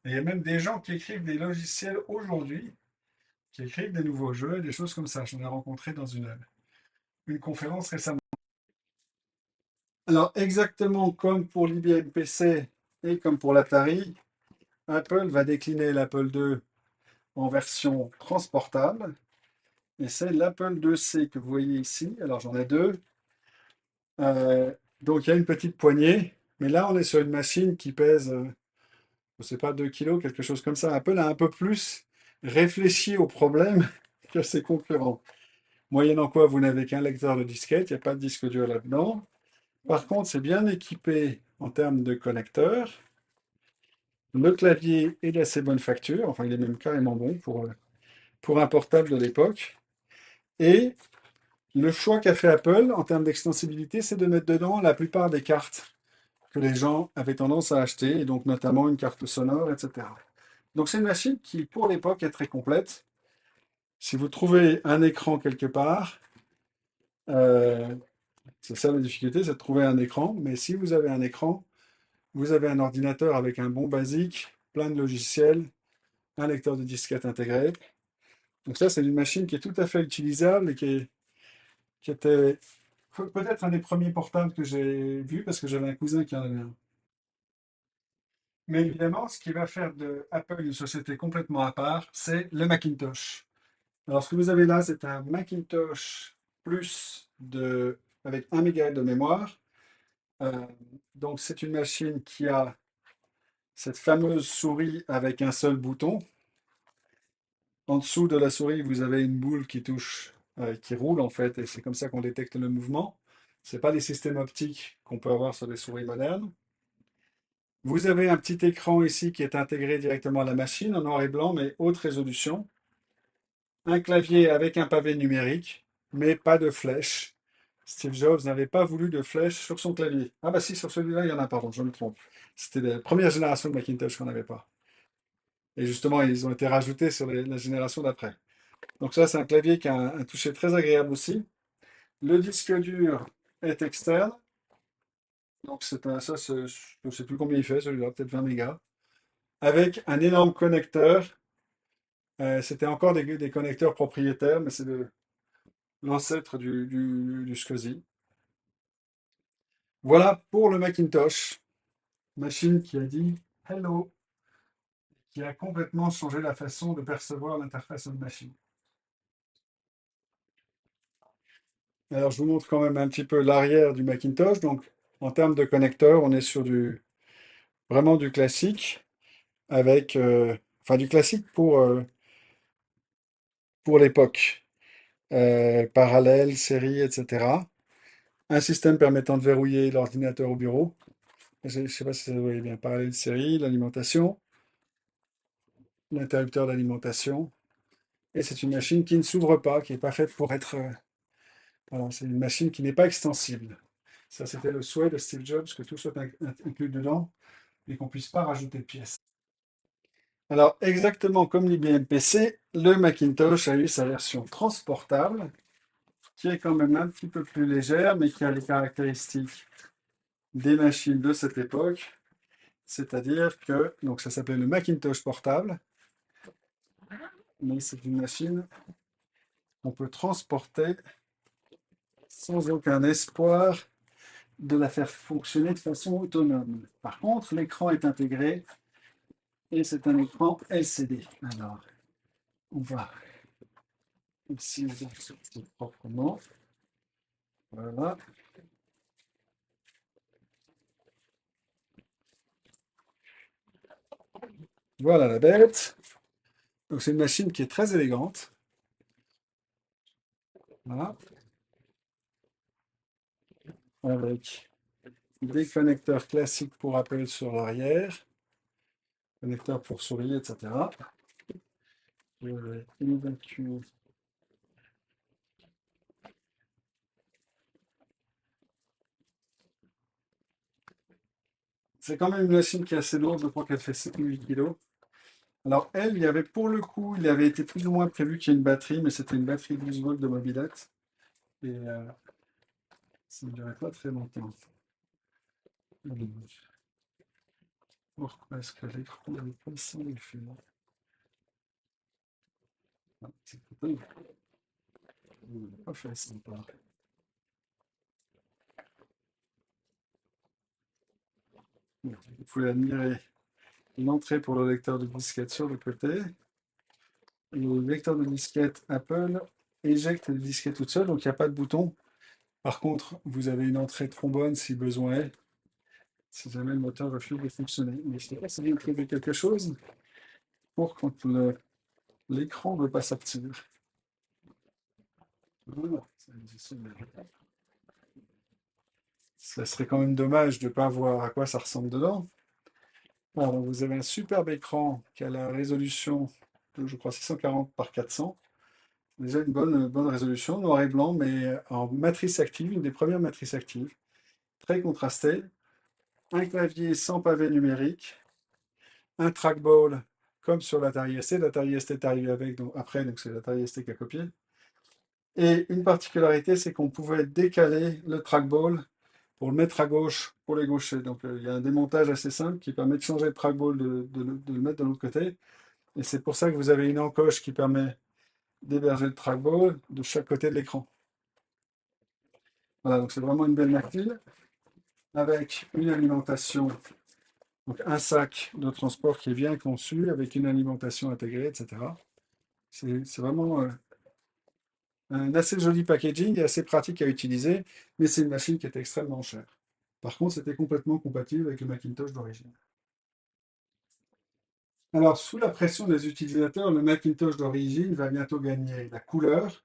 Et il y a même des gens qui écrivent des logiciels aujourd'hui, qui écrivent des nouveaux jeux et des choses comme ça. J'en ai rencontré dans une conférence récemment. Alors, exactement comme pour l'IBM PC et comme pour l'Atari, Apple va décliner l'Apple II en version transportable. Et c'est l'Apple IIc que vous voyez ici. Alors, j'en ai deux. Euh, donc, il y a une petite poignée. Mais là, on est sur une machine qui pèse, je ne sais pas, 2 kilos, quelque chose comme ça. Apple a un peu plus réfléchi au problème que ses concurrents. Moyennant quoi, vous n'avez qu'un lecteur de disquette, il n'y a pas de disque dur là-dedans. Par contre, c'est bien équipé en termes de connecteurs. Le clavier est d'assez bonne facture, enfin il est même carrément bon pour un portable de l'époque. Et le choix qu'a fait Apple en termes d'extensibilité, c'est de mettre dedans la plupart des cartes que les gens avaient tendance à acheter, et donc notamment une carte sonore, etc. Donc c'est une machine qui, pour l'époque, est très complète. Si vous trouvez un écran quelque part, euh, c'est ça la difficulté, c'est de trouver un écran, mais si vous avez un écran, vous avez un ordinateur avec un bon basique, plein de logiciels, un lecteur de disquette intégré. Donc ça, c'est une machine qui est tout à fait utilisable et qui était peut-être un des premiers portables que j'ai vu parce que j'avais un cousin qui en avait un. Mais évidemment, ce qui va faire de Apple une société complètement à part, c'est le Macintosh. Alors, ce que vous avez là, c'est un Macintosh Plus avec 1 MB de mémoire. Euh, donc, c'est une machine qui a cette fameuse souris avec un seul bouton. En dessous de la souris, vous avez une boule qui touche, qui roule en fait, et c'est comme ça qu'on détecte le mouvement. Ce n'est pas les systèmes optiques qu'on peut avoir sur des souris modernes. Vous avez un petit écran ici qui est intégré directement à la machine en noir et blanc, mais haute résolution. Un clavier avec un pavé numérique, mais pas de flèche. Steve Jobs n'avait pas voulu de flèche sur son clavier. Ah bah si, sur celui-là, il y en a, pardon, je me trompe. C'était la première génération de Macintosh qu'on n'avait pas. Et justement, ils ont été rajoutés sur la génération d'après. Donc ça, c'est un clavier qui a un toucher très agréable aussi. Le disque dur est externe. Donc ça, je ne sais plus combien il fait, celui-là, peut-être 20 mégas. Avec un énorme connecteur. C'était encore des connecteurs propriétaires, mais c'est l'ancêtre du SCSI. Voilà pour le Macintosh. Machine qui a dit hello, qui a complètement changé la façon de percevoir l'interface de machine. Alors, je vous montre quand même un petit peu l'arrière du Macintosh. Donc, en termes de connecteurs, on est sur vraiment du classique, avec, enfin, du classique pour l'époque. Parallèle, série, etc. Un système permettant de verrouiller l'ordinateur au bureau. Je ne sais pas si vous voyez bien. Parallèle, série, l'alimentation, l'interrupteur d'alimentation. Et c'est une machine qui ne s'ouvre pas, qui n'est pas faite pour être. Voilà, c'est une machine qui n'est pas extensible. Ça, c'était le souhait de Steve Jobs, que tout soit inclus dedans et qu'on ne puisse pas rajouter de pièces. Alors, exactement comme l'IBM PC, le Macintosh a eu sa version transportable, qui est quand même un petit peu plus légère, mais qui a les caractéristiques des machines de cette époque. C'est-à-dire que, donc ça s'appelait le Macintosh portable, mais c'est une machine qu'on peut transporter sans aucun espoir de la faire fonctionner de façon autonome. Par contre, l'écran est intégré et c'est un écran LCD. Alors, on va ici sortir proprement. Voilà. Voilà la bête. Donc c'est une machine qui est très élégante. Voilà. Avec des connecteurs classiques pour Apple sur l'arrière, connecteurs pour souris, etc. Je vais évacuer. C'est quand même une machine qui est assez lourde, je crois qu'elle fait 7 ou 8 kg. Alors elle, il y avait pour le coup, il avait été plus ou moins prévu qu'il y ait une batterie, mais c'était une batterie 12 volts de mobilette. Et ça ne durait pas très longtemps. Pourquoi est-ce que l'écran n'est pas sans effet? Ah, c'est peut-être pas fait sympa. Bon, vous pouvez admirer l'entrée pour le lecteur de disquette sur le côté. Le lecteur de disquette Apple éjecte les disquettes toutes seules, donc il n'y a pas de bouton. Par contre, vous avez une entrée trombone si besoin est, si jamais le moteur refuse de fonctionner. Mais je ne sais pas si vous trouvez quelque chose pour quand l'écran ne veut pas sortir. Voilà, ça serait quand même dommage de ne pas voir à quoi ça ressemble dedans. Alors, vous avez un superbe écran qui a la résolution de, je crois, 640 par 400. Déjà une bonne résolution, noir et blanc, mais en matrice active, une des premières matrices actives. Très contrasté. Un clavier sans pavé numérique. Un trackball comme sur l'Atari ST. L'Atari ST est arrivé avec, donc, après, donc c'est l'Atari ST qui a copié. Et une particularité, c'est qu'on pouvait décaler le trackball pour le mettre à gauche pour les gauchers. Donc il y a un démontage assez simple qui permet de changer le trackball, de le mettre de l'autre côté. Et c'est pour ça que vous avez une encoche qui permet d'héberger le trackball de chaque côté de l'écran. Voilà, donc c'est vraiment une belle machine avec une alimentation, donc un sac de transport qui est bien conçu, avec une alimentation intégrée, etc. C'est vraiment un assez joli packaging et assez pratique à utiliser, mais c'est une machine qui est extrêmement chère. Par contre, c'était complètement compatible avec le Macintosh d'origine. Alors, sous la pression des utilisateurs, le Macintosh d'origine va bientôt gagner la couleur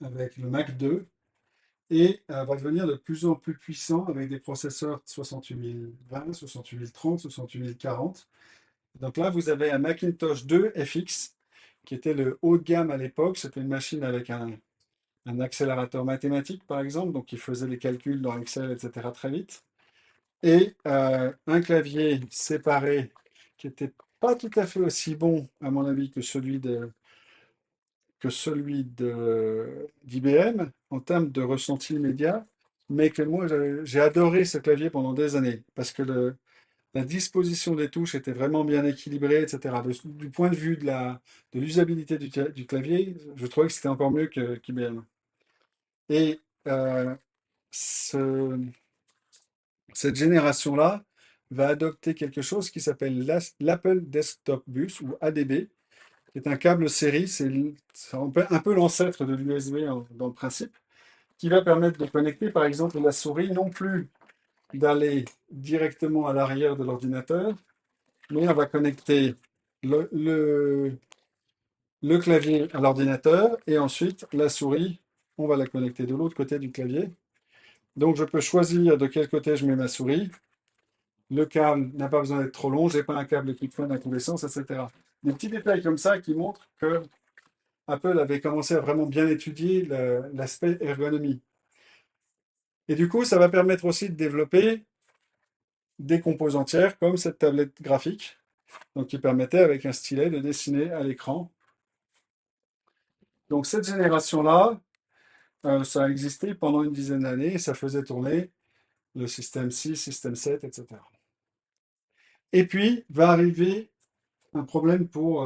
avec le Mac 2 et va devenir de plus en plus puissant avec des processeurs 68020, 68030, 68040. Donc là, vous avez un Macintosh 2 FX qui était le haut de gamme à l'époque. C'était une machine avec un accélérateur mathématique, par exemple, donc qui faisait les calculs dans Excel, etc., très vite. Et un clavier séparé qui n'était pas tout à fait aussi bon, à mon avis, que celui d'IBM en termes de ressenti immédiat, mais que moi, j'ai adoré ce clavier pendant des années, parce que la disposition des touches était vraiment bien équilibrée, etc. Du point de vue de l'usabilité du clavier, je trouvais que c'était encore mieux qu'IBM. Et ce, cette génération-là va adopter quelque chose qui s'appelle l'Apple Desktop Bus, ou ADB, qui est un câble série, c'est un peu l'ancêtre de l'USB dans le principe, qui va permettre de connecter par exemple la souris, non plus d'aller directement à l'arrière de l'ordinateur, mais on va connecter le clavier à l'ordinateur et ensuite la souris, on va la connecter de l'autre côté du clavier. Donc je peux choisir de quel côté je mets ma souris. Le câble n'a pas besoin d'être trop long, j'ai pas un câble qui traîne à tous les sens, etc. Des petits détails comme ça qui montrent que Apple avait commencé à vraiment bien étudier l'aspect ergonomie. Et du coup, ça va permettre aussi de développer des composantes entières comme cette tablette graphique, donc qui permettait avec un stylet de dessiner à l'écran. Donc cette génération-là, ça a existé pendant une dizaine d'années et ça faisait tourner le système 6, système 7, etc. Et puis va arriver un problème pour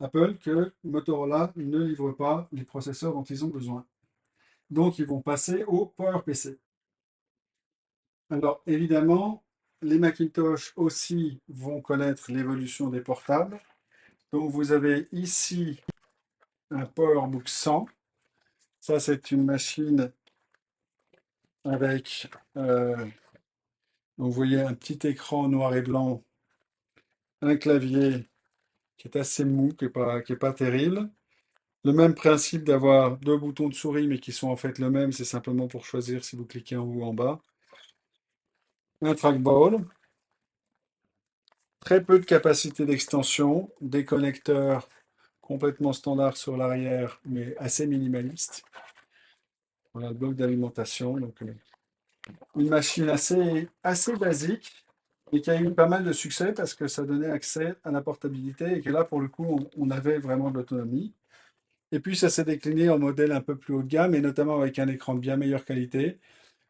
Apple que Motorola ne livre pas les processeurs dont ils ont besoin. Donc ils vont passer au PowerPC. Alors évidemment, les Macintosh aussi vont connaître l'évolution des portables. Donc vous avez ici un PowerBook 100. Ça, c'est une machine avec, vous voyez, un petit écran noir et blanc, un clavier qui est assez mou, qui est pas terrible. Le même principe d'avoir deux boutons de souris, mais qui sont en fait le même, c'est simplement pour choisir si vous cliquez en haut ou en bas. Un trackball, très peu de capacité d'extension, des connecteurs complètement standards sur l'arrière, mais assez minimalistes. Voilà le bloc d'alimentation. Donc, une machine assez basique, et qui a eu pas mal de succès parce que ça donnait accès à la portabilité et que là, pour le coup, on avait vraiment de l'autonomie. Et puis, ça s'est décliné en modèle un peu plus haut de gamme, et notamment avec un écran de bien meilleure qualité,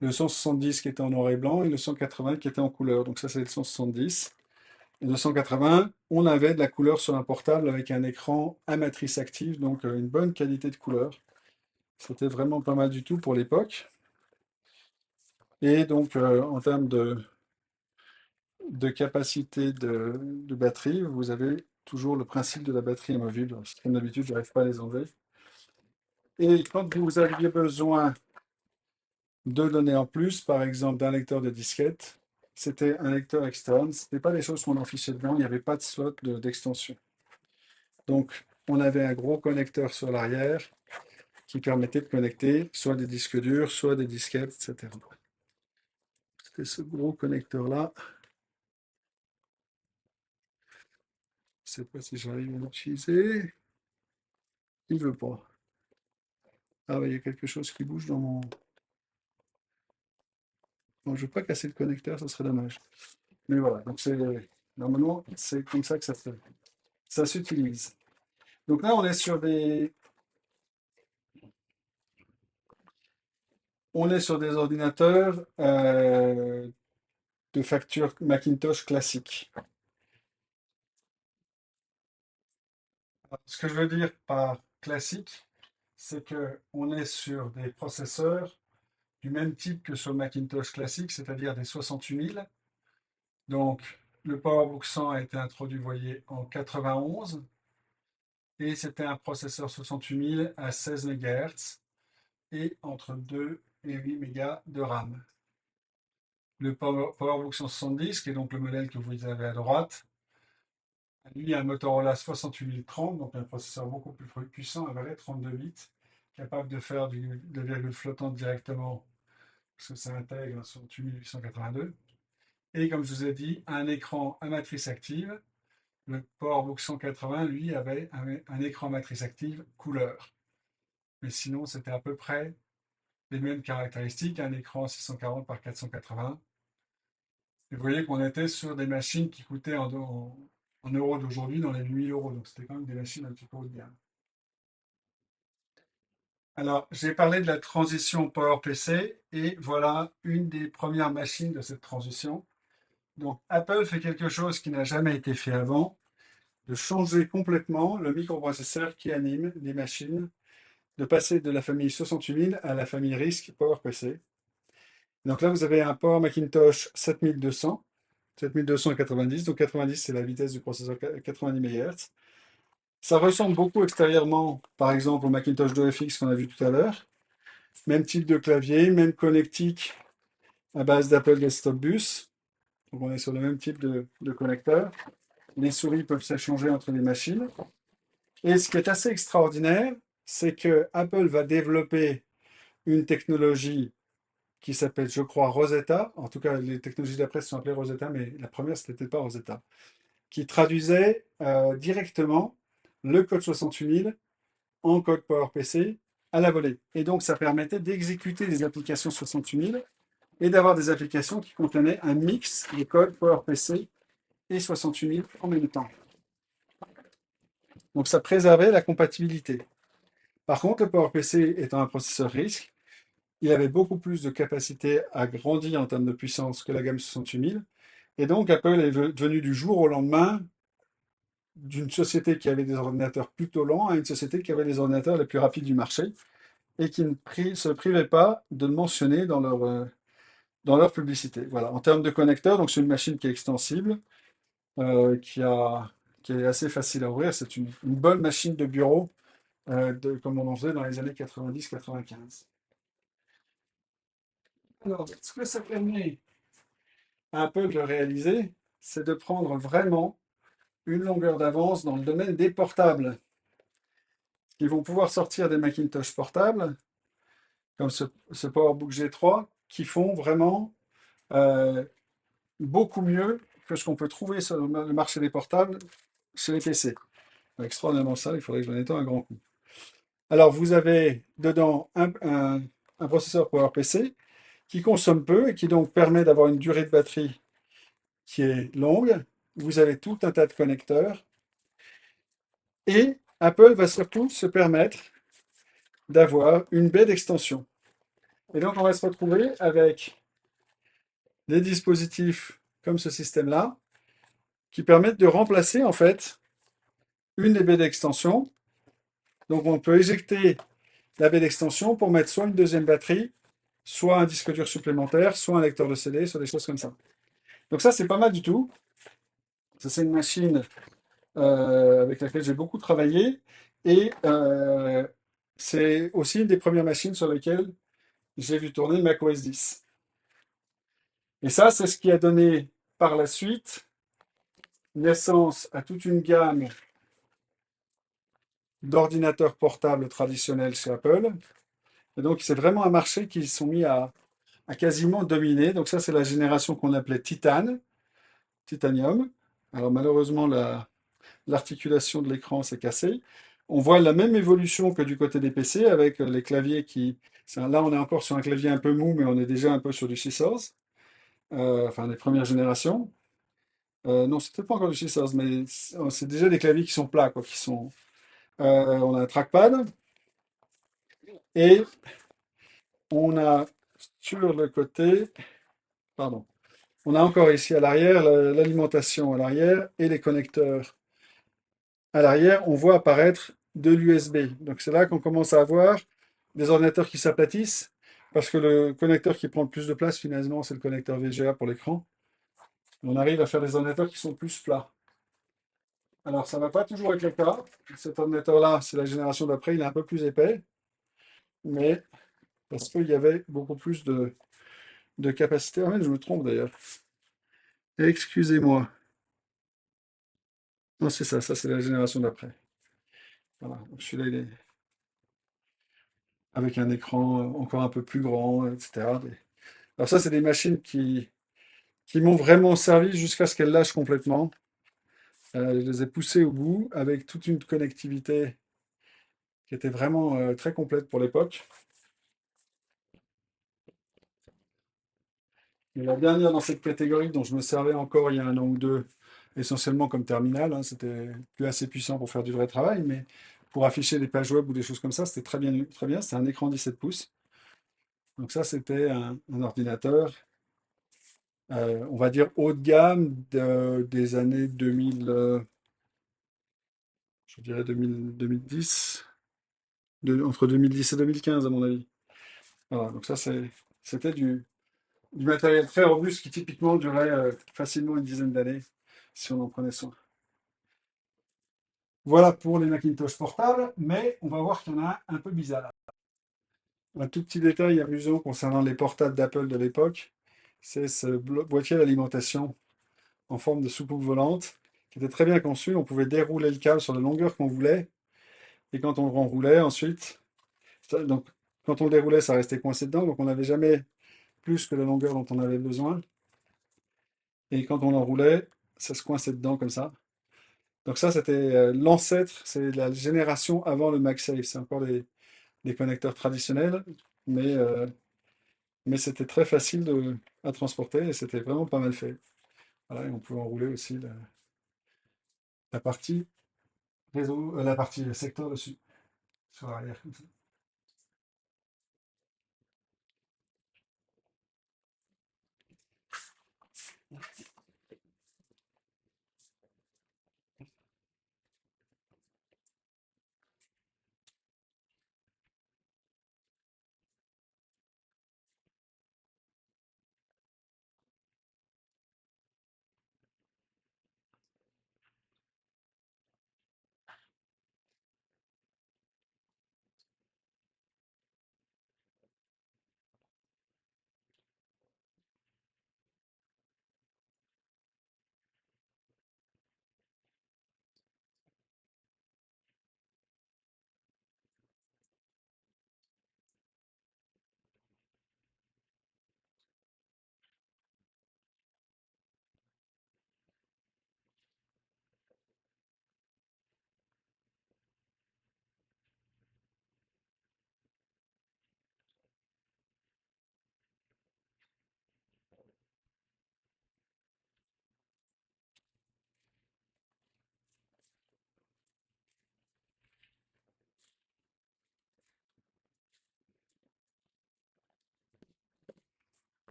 le 170 qui était en noir et blanc et le 180 qui était en couleur. Donc ça, c'est le 170. Et le 180, on avait de la couleur sur un portable avec un écran à matrice active, donc une bonne qualité de couleur. C'était vraiment pas mal du tout pour l'époque. Et donc, en termes de capacité de batterie, vous avez toujours le principe de la batterie amovible. Comme d'habitude, je n'arrive pas à les enlever. Et quand vous aviez besoin de données en plus, par exemple d'un lecteur de disquette, c'était un lecteur externe. Ce n'était pas des choses qu'on affichait dedans, il n'y avait pas de slot d'extension. Donc, on avait un gros connecteur sur l'arrière qui permettait de connecter soit des disques durs, soit des disquettes, etc. C'était ce gros connecteur-là. Je ne sais pas si j'arrive à l'utiliser. Il ne veut pas. Ah oui, il y a quelque chose qui bouge dans mon... Bon, je ne veux pas casser le connecteur, ça serait dommage. Mais voilà, donc c'est normalement, c'est comme ça que ça s'utilise. Donc là, on est sur des ordinateurs de facture Macintosh classique. Alors, ce que je veux dire par classique, c'est que on est sur des processeurs du même type que sur le Macintosh classique, c'est-à-dire des 68000. Donc, le PowerBook 100 a été introduit, vous voyez, en 91, et c'était un processeur 68000 à 16 MHz et entre 2 et 8 mégas de RAM. Le PowerBook 170, qui est donc le modèle que vous avez à droite, lui a un Motorola 68030, donc un processeur beaucoup plus puissant, un vrai 32 bits, capable de faire de la virgule flottante directement, parce que ça intègre un 68882. Et comme je vous ai dit, un écran à matrice active. Le PowerBook 180, lui, avait un écran matrice active couleur. Mais sinon, c'était à peu près les mêmes caractéristiques, un écran 640 par 480. Et vous voyez qu'on était sur des machines qui coûtaient en euros d'aujourd'hui dans les 8000 euros. Donc c'était quand même des machines un petit peu haut de gamme. Alors, j'ai parlé de la transition PowerPC et voilà une des premières machines de cette transition. Donc, Apple fait quelque chose qui n'a jamais été fait avant, de changer complètement le microprocesseur qui anime les machines, de passer de la famille 68000 à la famille RISC PowerPC. Donc là, vous avez un Power Macintosh 7200, 7290, donc 90 c'est la vitesse du processeur 90 MHz. Ça ressemble beaucoup extérieurement, par exemple, au Macintosh 2FX qu'on a vu tout à l'heure. Même type de clavier, même connectique à base d'Apple Desktop Bus. Donc on est sur le même type de connecteur. Les souris peuvent s'échanger entre les machines. Et ce qui est assez extraordinaire, c'est que Apple va développer une technologie qui s'appelle, je crois, Rosetta. En tout cas, les technologies d'après se sont appelées Rosetta, mais la première, ce n'était pas Rosetta. Qui traduisait directement le code 68000 en code PowerPC à la volée. Et donc, ça permettait d'exécuter des applications 68000 et d'avoir des applications qui contenaient un mix de code PowerPC et 68000 en même temps. Donc, ça préservait la compatibilité. Par contre, le PowerPC étant un processeur RISC, il avait beaucoup plus de capacité à grandir en termes de puissance que la gamme 68000. Et donc, Apple est devenu du jour au lendemain d'une société qui avait des ordinateurs plutôt lents à une société qui avait les ordinateurs les plus rapides du marché et qui ne se privait pas de le mentionner dans leur publicité. Voilà. En termes de connecteur, donc c'est une machine qui est extensible, euh, qui, a, qui est assez facile à ouvrir. C'est une bonne machine de bureau, comme on en faisait dans les années 90-95. Alors, ce que ça permet à Apple de réaliser, c'est de prendre vraiment une longueur d'avance dans le domaine des portables. Ils vont pouvoir sortir des Macintosh portables, comme ce PowerBook G3, qui font vraiment euh, beaucoup mieux que ce qu'on peut trouver sur le marché des portables chez les PC. Extraordinairement ça, il faudrait que je donne un grand coup. Alors, vous avez dedans un processeur PowerPC qui consomme peu et qui donc permet d'avoir une durée de batterie qui est longue. Vous avez tout un tas de connecteurs. Et Apple va surtout se permettre d'avoir une baie d'extension. Et donc, on va se retrouver avec des dispositifs comme ce système-là qui permettent de remplacer en fait une des baies d'extension. Donc, on peut éjecter la baie d'extension pour mettre soit une deuxième batterie, soit un disque dur supplémentaire, soit un lecteur de CD, soit des choses comme ça. Donc ça, c'est pas mal du tout. Ça, c'est une machine avec laquelle j'ai beaucoup travaillé. Et c'est aussi une des premières machines sur lesquelles j'ai vu tourner macOS 10. Et ça, c'est ce qui a donné par la suite naissance à toute une gamme d'ordinateurs portables traditionnels chez Apple. Et donc, c'est vraiment un marché qu'ils sont mis à quasiment dominer. Donc ça, c'est la génération qu'on appelait Titanium. Alors malheureusement, l'articulation de l'écran s'est cassée. On voit la même évolution que du côté des PC avec les claviers qui... Là, on est encore sur un clavier un peu mou, mais on est déjà un peu sur du 6 enfin les premières générations. Non, c'est peut-être pas encore du 6 mais c'est déjà des claviers qui sont plats, quoi, qui sont... on a un trackpad et on a sur le côté, pardon, on a encore ici à l'arrière l'alimentation à l'arrière et les connecteurs à l'arrière. On voit apparaître de l'USB. Donc c'est là qu'on commence à avoir des ordinateurs qui s'aplatissent parce que le connecteur qui prend le plus de place finalement c'est le connecteur VGA pour l'écran. On arrive à faire des ordinateurs qui sont plus plats. Alors ça ne va pas toujours être le cas. Cet ordinateur-là, c'est la génération d'après, il est un peu plus épais, mais parce qu'il y avait beaucoup plus de capacité. Ah, mais je me trompe d'ailleurs. Excusez-moi. Non, c'est ça c'est la génération d'après. Voilà. Donc celui-là, il est avec un écran encore un peu plus grand, etc. Alors ça, c'est des machines qui m'ont vraiment servi jusqu'à ce qu'elles lâchent complètement. Je les ai poussées au bout avec toute une connectivité qui était vraiment très complète pour l'époque. Et la dernière dans cette catégorie dont je me servais encore il y a un an ou deux, essentiellement comme terminal, hein, c'était plus assez puissant pour faire du vrai travail, mais pour afficher des pages web ou des choses comme ça, c'était très bien, très bien. C'était un écran 17 pouces. Donc ça, c'était un ordinateur, on va dire haut de gamme des années 2000, je dirais 2010, entre 2010 et 2015 à mon avis. Voilà, donc ça, c'était du matériel très robuste qui typiquement durait facilement une dizaine d'années si on en prenait soin. Voilà pour les Macintosh portables, mais on va voir qu'il y en a un peu bizarre. Un tout petit détail amusant concernant les portables d'Apple de l'époque, c'est ce boîtier d'alimentation en forme de soucoupe volante qui était très bien conçu. On pouvait dérouler le câble sur la longueur qu'on voulait, et quand on le renroulait ensuite, donc quand on le déroulait, ça restait coincé dedans, donc on n'avait jamais plus que la longueur dont on avait besoin. Et quand on l'enroulait, ça se coinçait dedans comme ça. Donc ça, c'était l'ancêtre, c'est la génération avant le MagSafe. C'est encore des connecteurs traditionnels, mais, euh, mais c'était très facile à transporter et c'était vraiment pas mal fait. Voilà, et on pouvait enrouler aussi la partie réseau, la partie secteur dessus, sur l'arrière. Comme ça.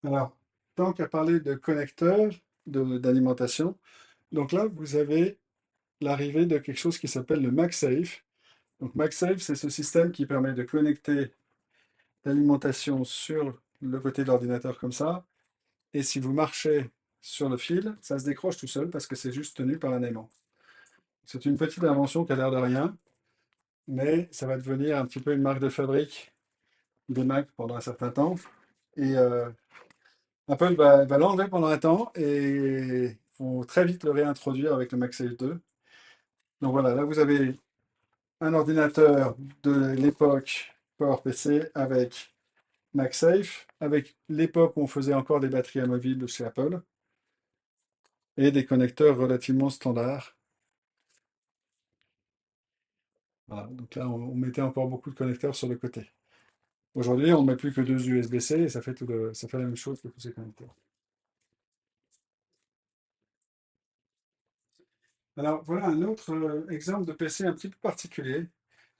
Alors, tant qu'à parler de connecteurs d'alimentation, donc là, vous avez l'arrivée de quelque chose qui s'appelle le MagSafe. Donc MagSafe, c'est ce système qui permet de connecter l'alimentation sur le côté de l'ordinateur comme ça. Et si vous marchez sur le fil, ça se décroche tout seul parce que c'est juste tenu par un aimant. C'est une petite invention qui a l'air de rien, mais ça va devenir un petit peu une marque de fabrique des Mac pendant un certain temps. Et Apple va l'enlever pendant un temps et il faut très vite le réintroduire avec le MagSafe 2. Donc voilà, là vous avez un ordinateur de l'époque PowerPC avec MagSafe, avec l'époque où on faisait encore des batteries amovibles chez Apple, et des connecteurs relativement standards. Voilà, donc là on mettait encore beaucoup de connecteurs sur le côté. Aujourd'hui, on ne met plus que deux USB-C et ça fait la même chose que tous ces connecteurs. Alors voilà un autre exemple de PC un petit peu particulier.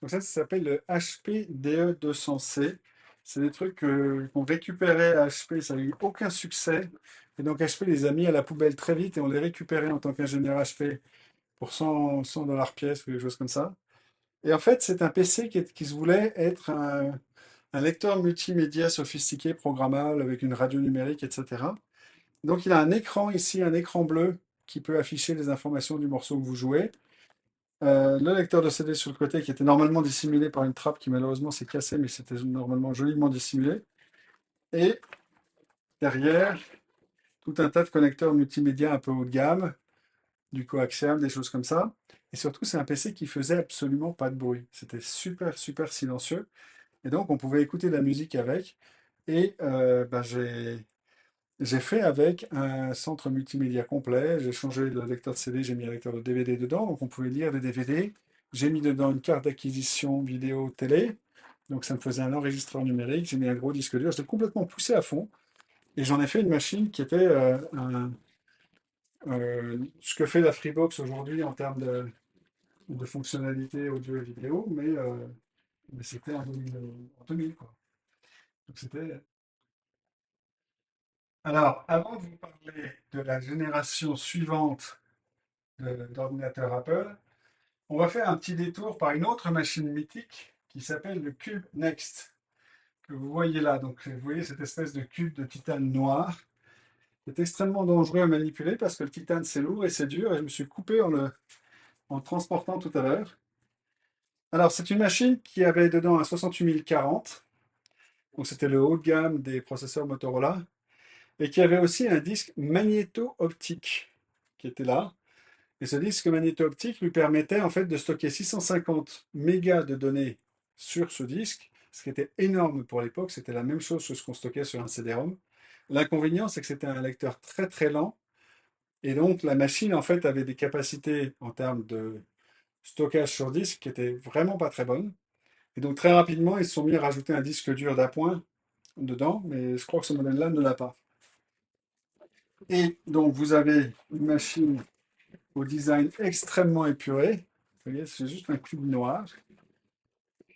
Donc ça s'appelle le HP DE200C. C'est des trucs qu'on récupérait à HP, ça n'a eu aucun succès. Et donc HP les a mis à la poubelle très vite et on les récupérait en tant qu'ingénieur HP pour 100 dollars pièce ou des choses comme ça. Et en fait, c'est un PC qui se voulait être un lecteur multimédia sophistiqué, programmable, avec une radio numérique, etc. Donc il a un écran ici, un écran bleu qui peut afficher les informations du morceau que vous jouez. Le lecteur de CD sur le côté qui était normalement dissimulé par une trappe qui malheureusement s'est cassée, mais c'était normalement joliment dissimulé. Et derrière, tout un tas de connecteurs multimédia un peu haut de gamme, du coaxial, des choses comme ça. Et surtout, c'est un PC qui faisait absolument pas de bruit. C'était super, super silencieux. Et donc, on pouvait écouter de la musique avec. Et j'ai fait avec un centre multimédia complet. J'ai changé le lecteur de CD, j'ai mis un lecteur de DVD dedans, donc on pouvait lire des DVD. J'ai mis dedans une carte d'acquisition vidéo télé, donc ça me faisait un enregistreur numérique. J'ai mis un gros disque dur. J'étais complètement poussé à fond et j'en ai fait une machine qui était ce que fait la Freebox aujourd'hui en termes de fonctionnalité audio et vidéo, mais c'était en 2000, quoi. Donc c'était. Alors, avant de vous parler de la génération suivante d'ordinateurs Apple, on va faire un petit détour par une autre machine mythique qui s'appelle le Cube Next, que vous voyez là. Donc, vous voyez cette espèce de cube de titane noir qui est extrêmement dangereux à manipuler parce que le titane c'est lourd et c'est dur et je me suis coupé en le transportant tout à l'heure. Alors, c'est une machine qui avait dedans un 68040, donc c'était le haut de gamme des processeurs Motorola, et qui avait aussi un disque magnéto-optique qui était là. Et ce disque magnéto-optique lui permettait en fait de stocker 650 mégas de données sur ce disque, ce qui était énorme pour l'époque. C'était la même chose que ce qu'on stockait sur un CD-ROM. L'inconvénient, c'est que c'était un lecteur très très lent. Et donc la machine en fait avait des capacités en termes de stockage sur disque qui étaient vraiment pas très bonnes. Et donc très rapidement, ils se sont mis à rajouter un disque dur d'appoint dedans, mais je crois que ce modèle-là ne l'a pas. Et donc vous avez une machine au design extrêmement épuré, Vous voyez, c'est juste un cube noir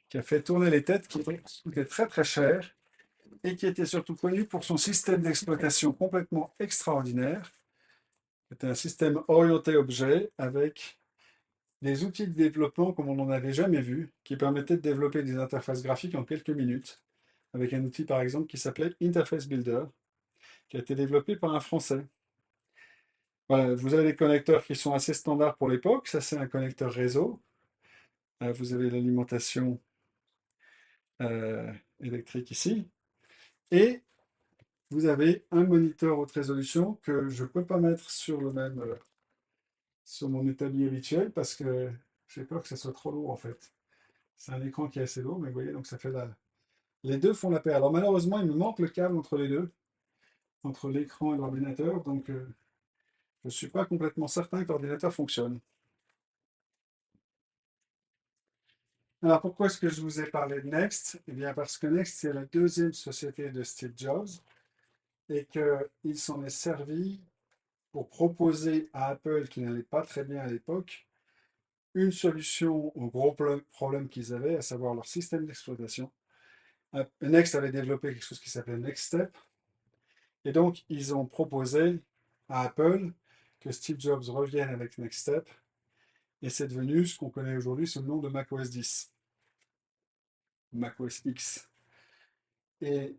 qui a fait tourner les têtes, qui était très très cher et qui était surtout connu pour son système d'exploitation complètement extraordinaire. C'était un système orienté objet avec des outils de développement comme on n'en avait jamais vu, qui permettaient de développer des interfaces graphiques en quelques minutes, avec un outil par exemple qui s'appelait Interface Builder, qui a été développé par un Français. Voilà, vous avez des connecteurs qui sont assez standards pour l'époque. Ça, c'est un connecteur réseau. Vous avez l'alimentation électrique ici. Et vous avez un moniteur haute résolution que je ne peux pas mettre sur le même, sur mon établi habituel parce que j'ai peur que ça soit trop lourd en fait. C'est un écran qui est assez lourd, mais vous voyez, donc ça fait la... Les deux font la paire. Alors malheureusement, il me manque le câble entre les deux, entre l'écran et l'ordinateur, donc je ne suis pas complètement certain que l'ordinateur fonctionne. Alors pourquoi est-ce que je vous ai parlé de Next? Eh bien parce que Next, c'est la deuxième société de Steve Jobs et qu'il s'en est servi pour proposer à Apple, qui n'allait pas très bien à l'époque, une solution au gros problème qu'ils avaient, à savoir leur système d'exploitation. Next avait développé quelque chose qui s'appelait Next Step, et donc ils ont proposé à Apple que Steve Jobs revienne avec Next Step, et c'est devenu ce qu'on connaît aujourd'hui sous le nom de macOS 10, macOS X. Et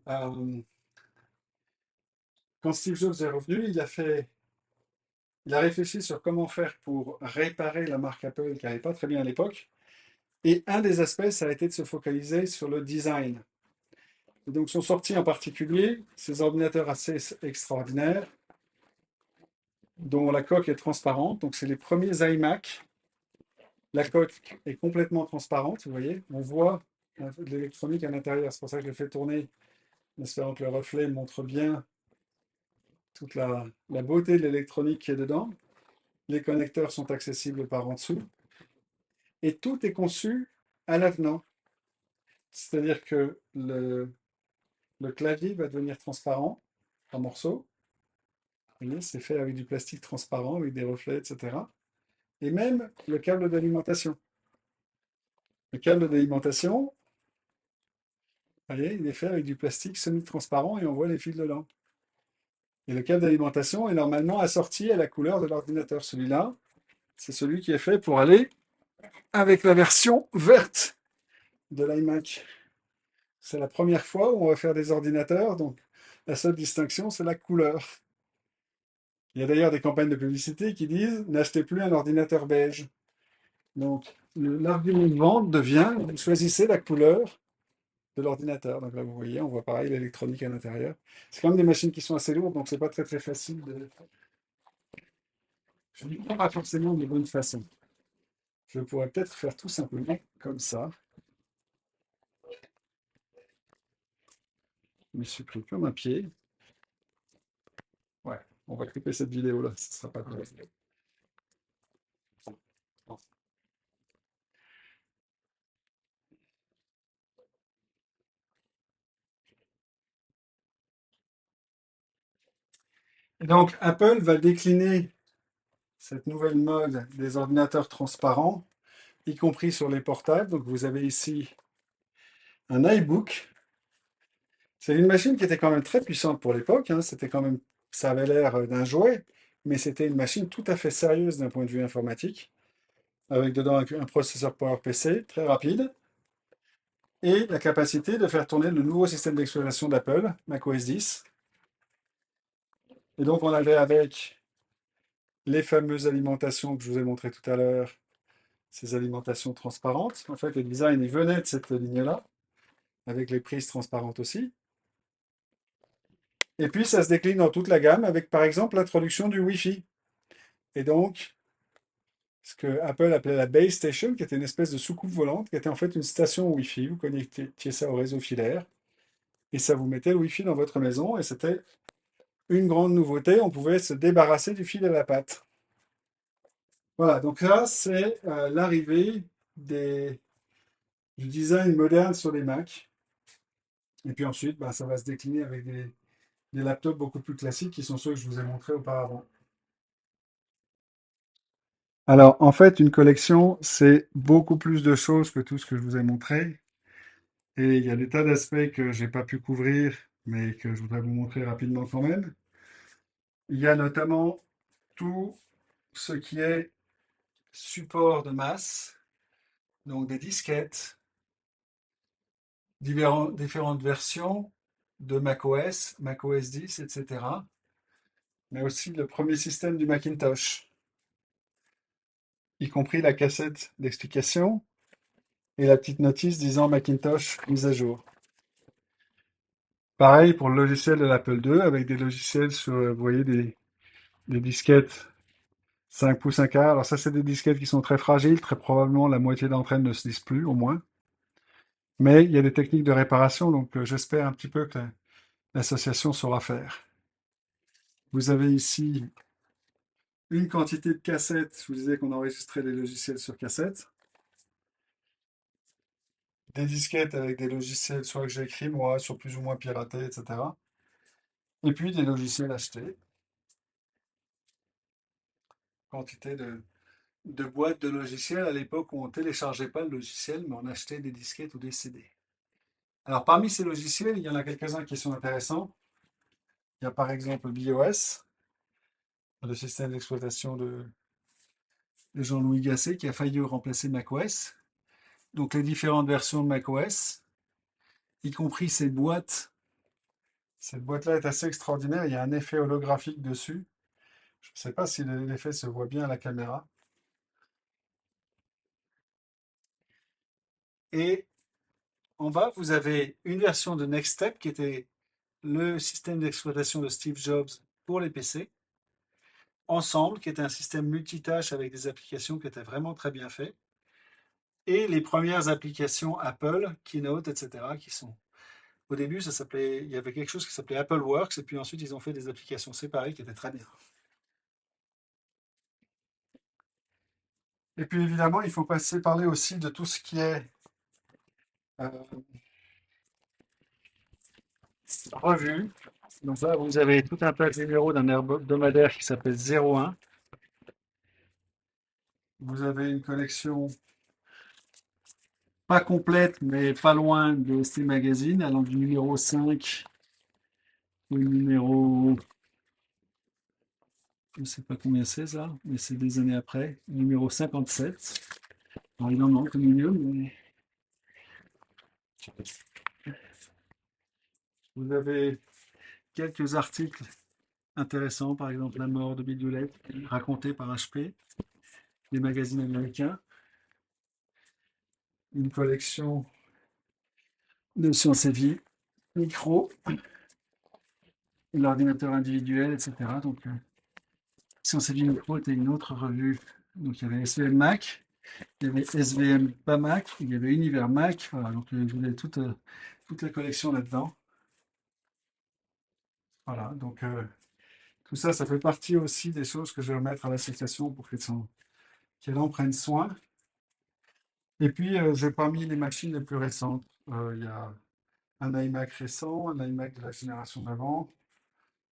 quand Steve Jobs est revenu, il a réfléchi sur comment faire pour réparer la marque Apple qui n'allait pas très bien à l'époque. Et un des aspects, ça a été de se focaliser sur le design. Et donc sont sortis en particulier ces ordinateurs assez extraordinaires, dont la coque est transparente. Donc c'est les premiers iMac. La coque est complètement transparente, vous voyez. On voit l'électronique à l'intérieur. C'est pour ça que je le fais tourner, en espérant que le reflet montre bien toute la beauté de l'électronique qui est dedans. Les connecteurs sont accessibles par en dessous. Et tout est conçu à l'avenant. C'est-à-dire que le clavier va devenir transparent en morceaux. Vous voyez, c'est fait avec du plastique transparent, avec des reflets, etc. Et même le câble d'alimentation. Le câble d'alimentation, vous voyez, il est fait avec du plastique semi-transparent et on voit les fils dedans. Et le câble d'alimentation est normalement assorti à la couleur de l'ordinateur. Celui-là, c'est celui qui est fait pour aller avec la version verte de l'iMac. C'est la première fois où on va faire des ordinateurs, donc la seule distinction, c'est la couleur. Il y a d'ailleurs des campagnes de publicité qui disent n'achetez plus un ordinateur beige. Donc l'argument de vente devient vous choisissez la couleur de l'ordinateur. Donc là, vous voyez, on voit pareil l'électronique à l'intérieur. C'est quand même des machines qui sont assez lourdes, donc c'est pas très très facile de. Je ne dis pas forcément de bonne façon. Je pourrais peut-être faire tout simplement comme ça. Je me suis pris comme un pied. Ouais, on va couper cette vidéo-là, ce ne sera pas très. Et donc, Apple va décliner cette nouvelle mode des ordinateurs transparents, y compris sur les portables. Donc, vous avez ici un iBook. C'est une machine qui était quand même très puissante pour l'époque. C'était quand même, ça avait l'air d'un jouet, mais c'était une machine tout à fait sérieuse d'un point de vue informatique, avec dedans un processeur PowerPC très rapide et la capacité de faire tourner le nouveau système d'exploitation d'Apple, macOS 10. Et donc, on avait avec les fameuses alimentations que je vous ai montrées tout à l'heure, ces alimentations transparentes. En fait, le design, il venait de cette ligne-là, avec les prises transparentes aussi. Et puis, ça se décline dans toute la gamme, avec par exemple l'introduction du Wi-Fi. Et donc, ce que Apple appelait la Base Station, qui était une espèce de soucoupe volante, qui était en fait une station Wi-Fi. Vous connectiez ça au réseau filaire, et ça vous mettait le Wi-Fi dans votre maison, et c'était une grande nouveauté. On pouvait se débarrasser du fil à la patte. Voilà, donc là, c'est l'arrivée du design moderne sur les Mac. Et puis ensuite, ça va se décliner avec des laptops beaucoup plus classiques qui sont ceux que je vous ai montrés auparavant. Alors, en fait, une collection, c'est beaucoup plus de choses que tout ce que je vous ai montré. Et il y a des tas d'aspects que j'ai pas pu couvrir, mais que je voudrais vous montrer rapidement quand même. Il y a notamment tout ce qui est support de masse, donc des disquettes, différentes versions de macOS, macOS 10, etc. Mais aussi le premier système du Macintosh, y compris la cassette d'explication et la petite notice disant Macintosh mise à jour. Pareil pour le logiciel de l'Apple II, avec des logiciels sur, vous voyez, des disquettes 5 pouces 1 quart. Alors ça, c'est des disquettes qui sont très fragiles. Très probablement, la moitié d'entre elles ne se lisent plus, au moins. Mais il y a des techniques de réparation, donc j'espère un petit peu que l'association saura faire. Vous avez ici une quantité de cassettes. Je vous disais qu'on enregistrait les logiciels sur cassette. Des disquettes avec des logiciels, soit que j'ai écrit moi, soit plus ou moins piratés, etc. Et puis des logiciels achetés. Quantité de boîtes de logiciels à l'époque où on ne téléchargeait pas le logiciel, mais on achetait des disquettes ou des CD. Alors parmi ces logiciels, il y en a quelques-uns qui sont intéressants. Il y a par exemple BIOS, le système d'exploitation de Jean-Louis Gasset, qui a failli remplacer macOS. Donc les différentes versions de macOS, y compris ces boîtes. Cette boîte-là est assez extraordinaire. Il y a un effet holographique dessus. Je ne sais pas si l'effet se voit bien à la caméra. Et en bas, vous avez une version de Next Step qui était le système d'exploitation de Steve Jobs pour les PC. Ensemble, qui était un système multitâche avec des applications qui étaient vraiment très bien faites. Et les premières applications Apple, Keynote, etc., qui sont. Au début, ça s'appelait, il y avait quelque chose qui s'appelait Apple Works, et puis ensuite, ils ont fait des applications séparées qui étaient très bien. Et puis évidemment, il faut parler aussi de tout ce qui est euh, revue. Donc là, vous avez tout un tas de numéros d'un hebdomadaire qui s'appelle 01. Vous avez une collection pas complète, mais pas loin de Steel Magazine, allant du numéro 5 au numéro, je ne sais pas combien c'est ça, mais c'est des années après, numéro 57. Alors, il en manque au milieu, mais vous avez quelques articles intéressants, par exemple La mort de Bill Hewlett, raconté par HP, des magazines américains, une collection de sciences et vie, micro, l'ordinateur individuel, etc. Donc, Sciences et vie micro était une autre revue. Donc, il y avait SVM Mac, il y avait SVM pas Mac, il y avait Univers Mac. Voilà, donc vous avez toute la collection là-dedans. Voilà, donc tout ça, ça fait partie aussi des choses que je vais remettre à l'association pour qu'elle en prenne soin. Et puis, j'ai pas mis les machines les plus récentes. Il y a un iMac récent, un iMac de la génération d'avant.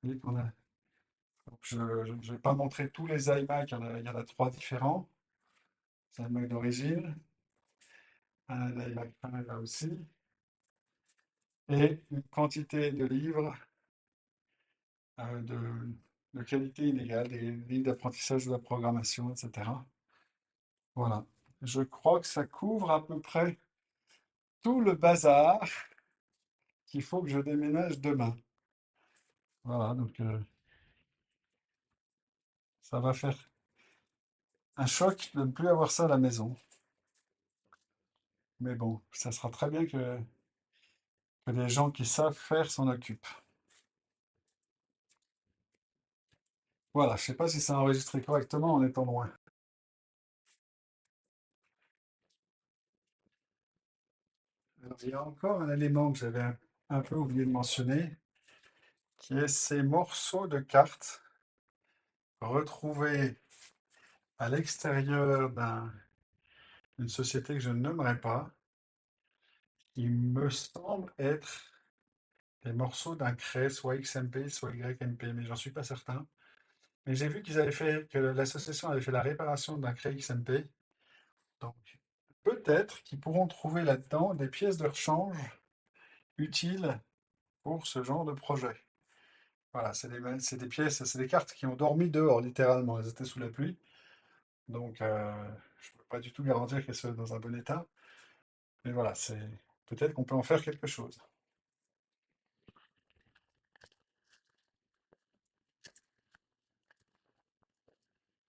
Je ne vais pas montrer tous les iMac, il y en a trois différents. C'est un iMac d'origine, un iMac 1 là aussi, et une quantité de livres euh, de, de qualité inégale, des livres d'apprentissage de la programmation, etc. Voilà. Je crois que ça couvre à peu près tout le bazar qu'il faut que je déménage demain. Voilà, donc ça va faire un choc de ne plus avoir ça à la maison. Mais bon, ça sera très bien que les gens qui savent faire s'en occupent. Voilà, je ne sais pas si ça a enregistré correctement en étant loin. Alors, il y a encore un élément que j'avais un peu oublié de mentionner, qui est ces morceaux de cartes retrouvés à l'extérieur d'une société que je ne nommerai pas, qui me semble être des morceaux d'un cray, soit XMP, soit YMP, mais j'en suis pas certain. Mais j'ai vu qu'ils avaient fait, que l'association avait fait la réparation d'un Cray XMP. Donc, peut-être qu'ils pourront trouver là-dedans des pièces de rechange utiles pour ce genre de projet. Voilà, c'est des pièces, c'est des cartes qui ont dormi dehors, littéralement. Elles étaient sous la pluie. Donc, je ne peux pas du tout garantir qu'elles soient dans un bon état. Mais voilà, peut-être qu'on peut en faire quelque chose.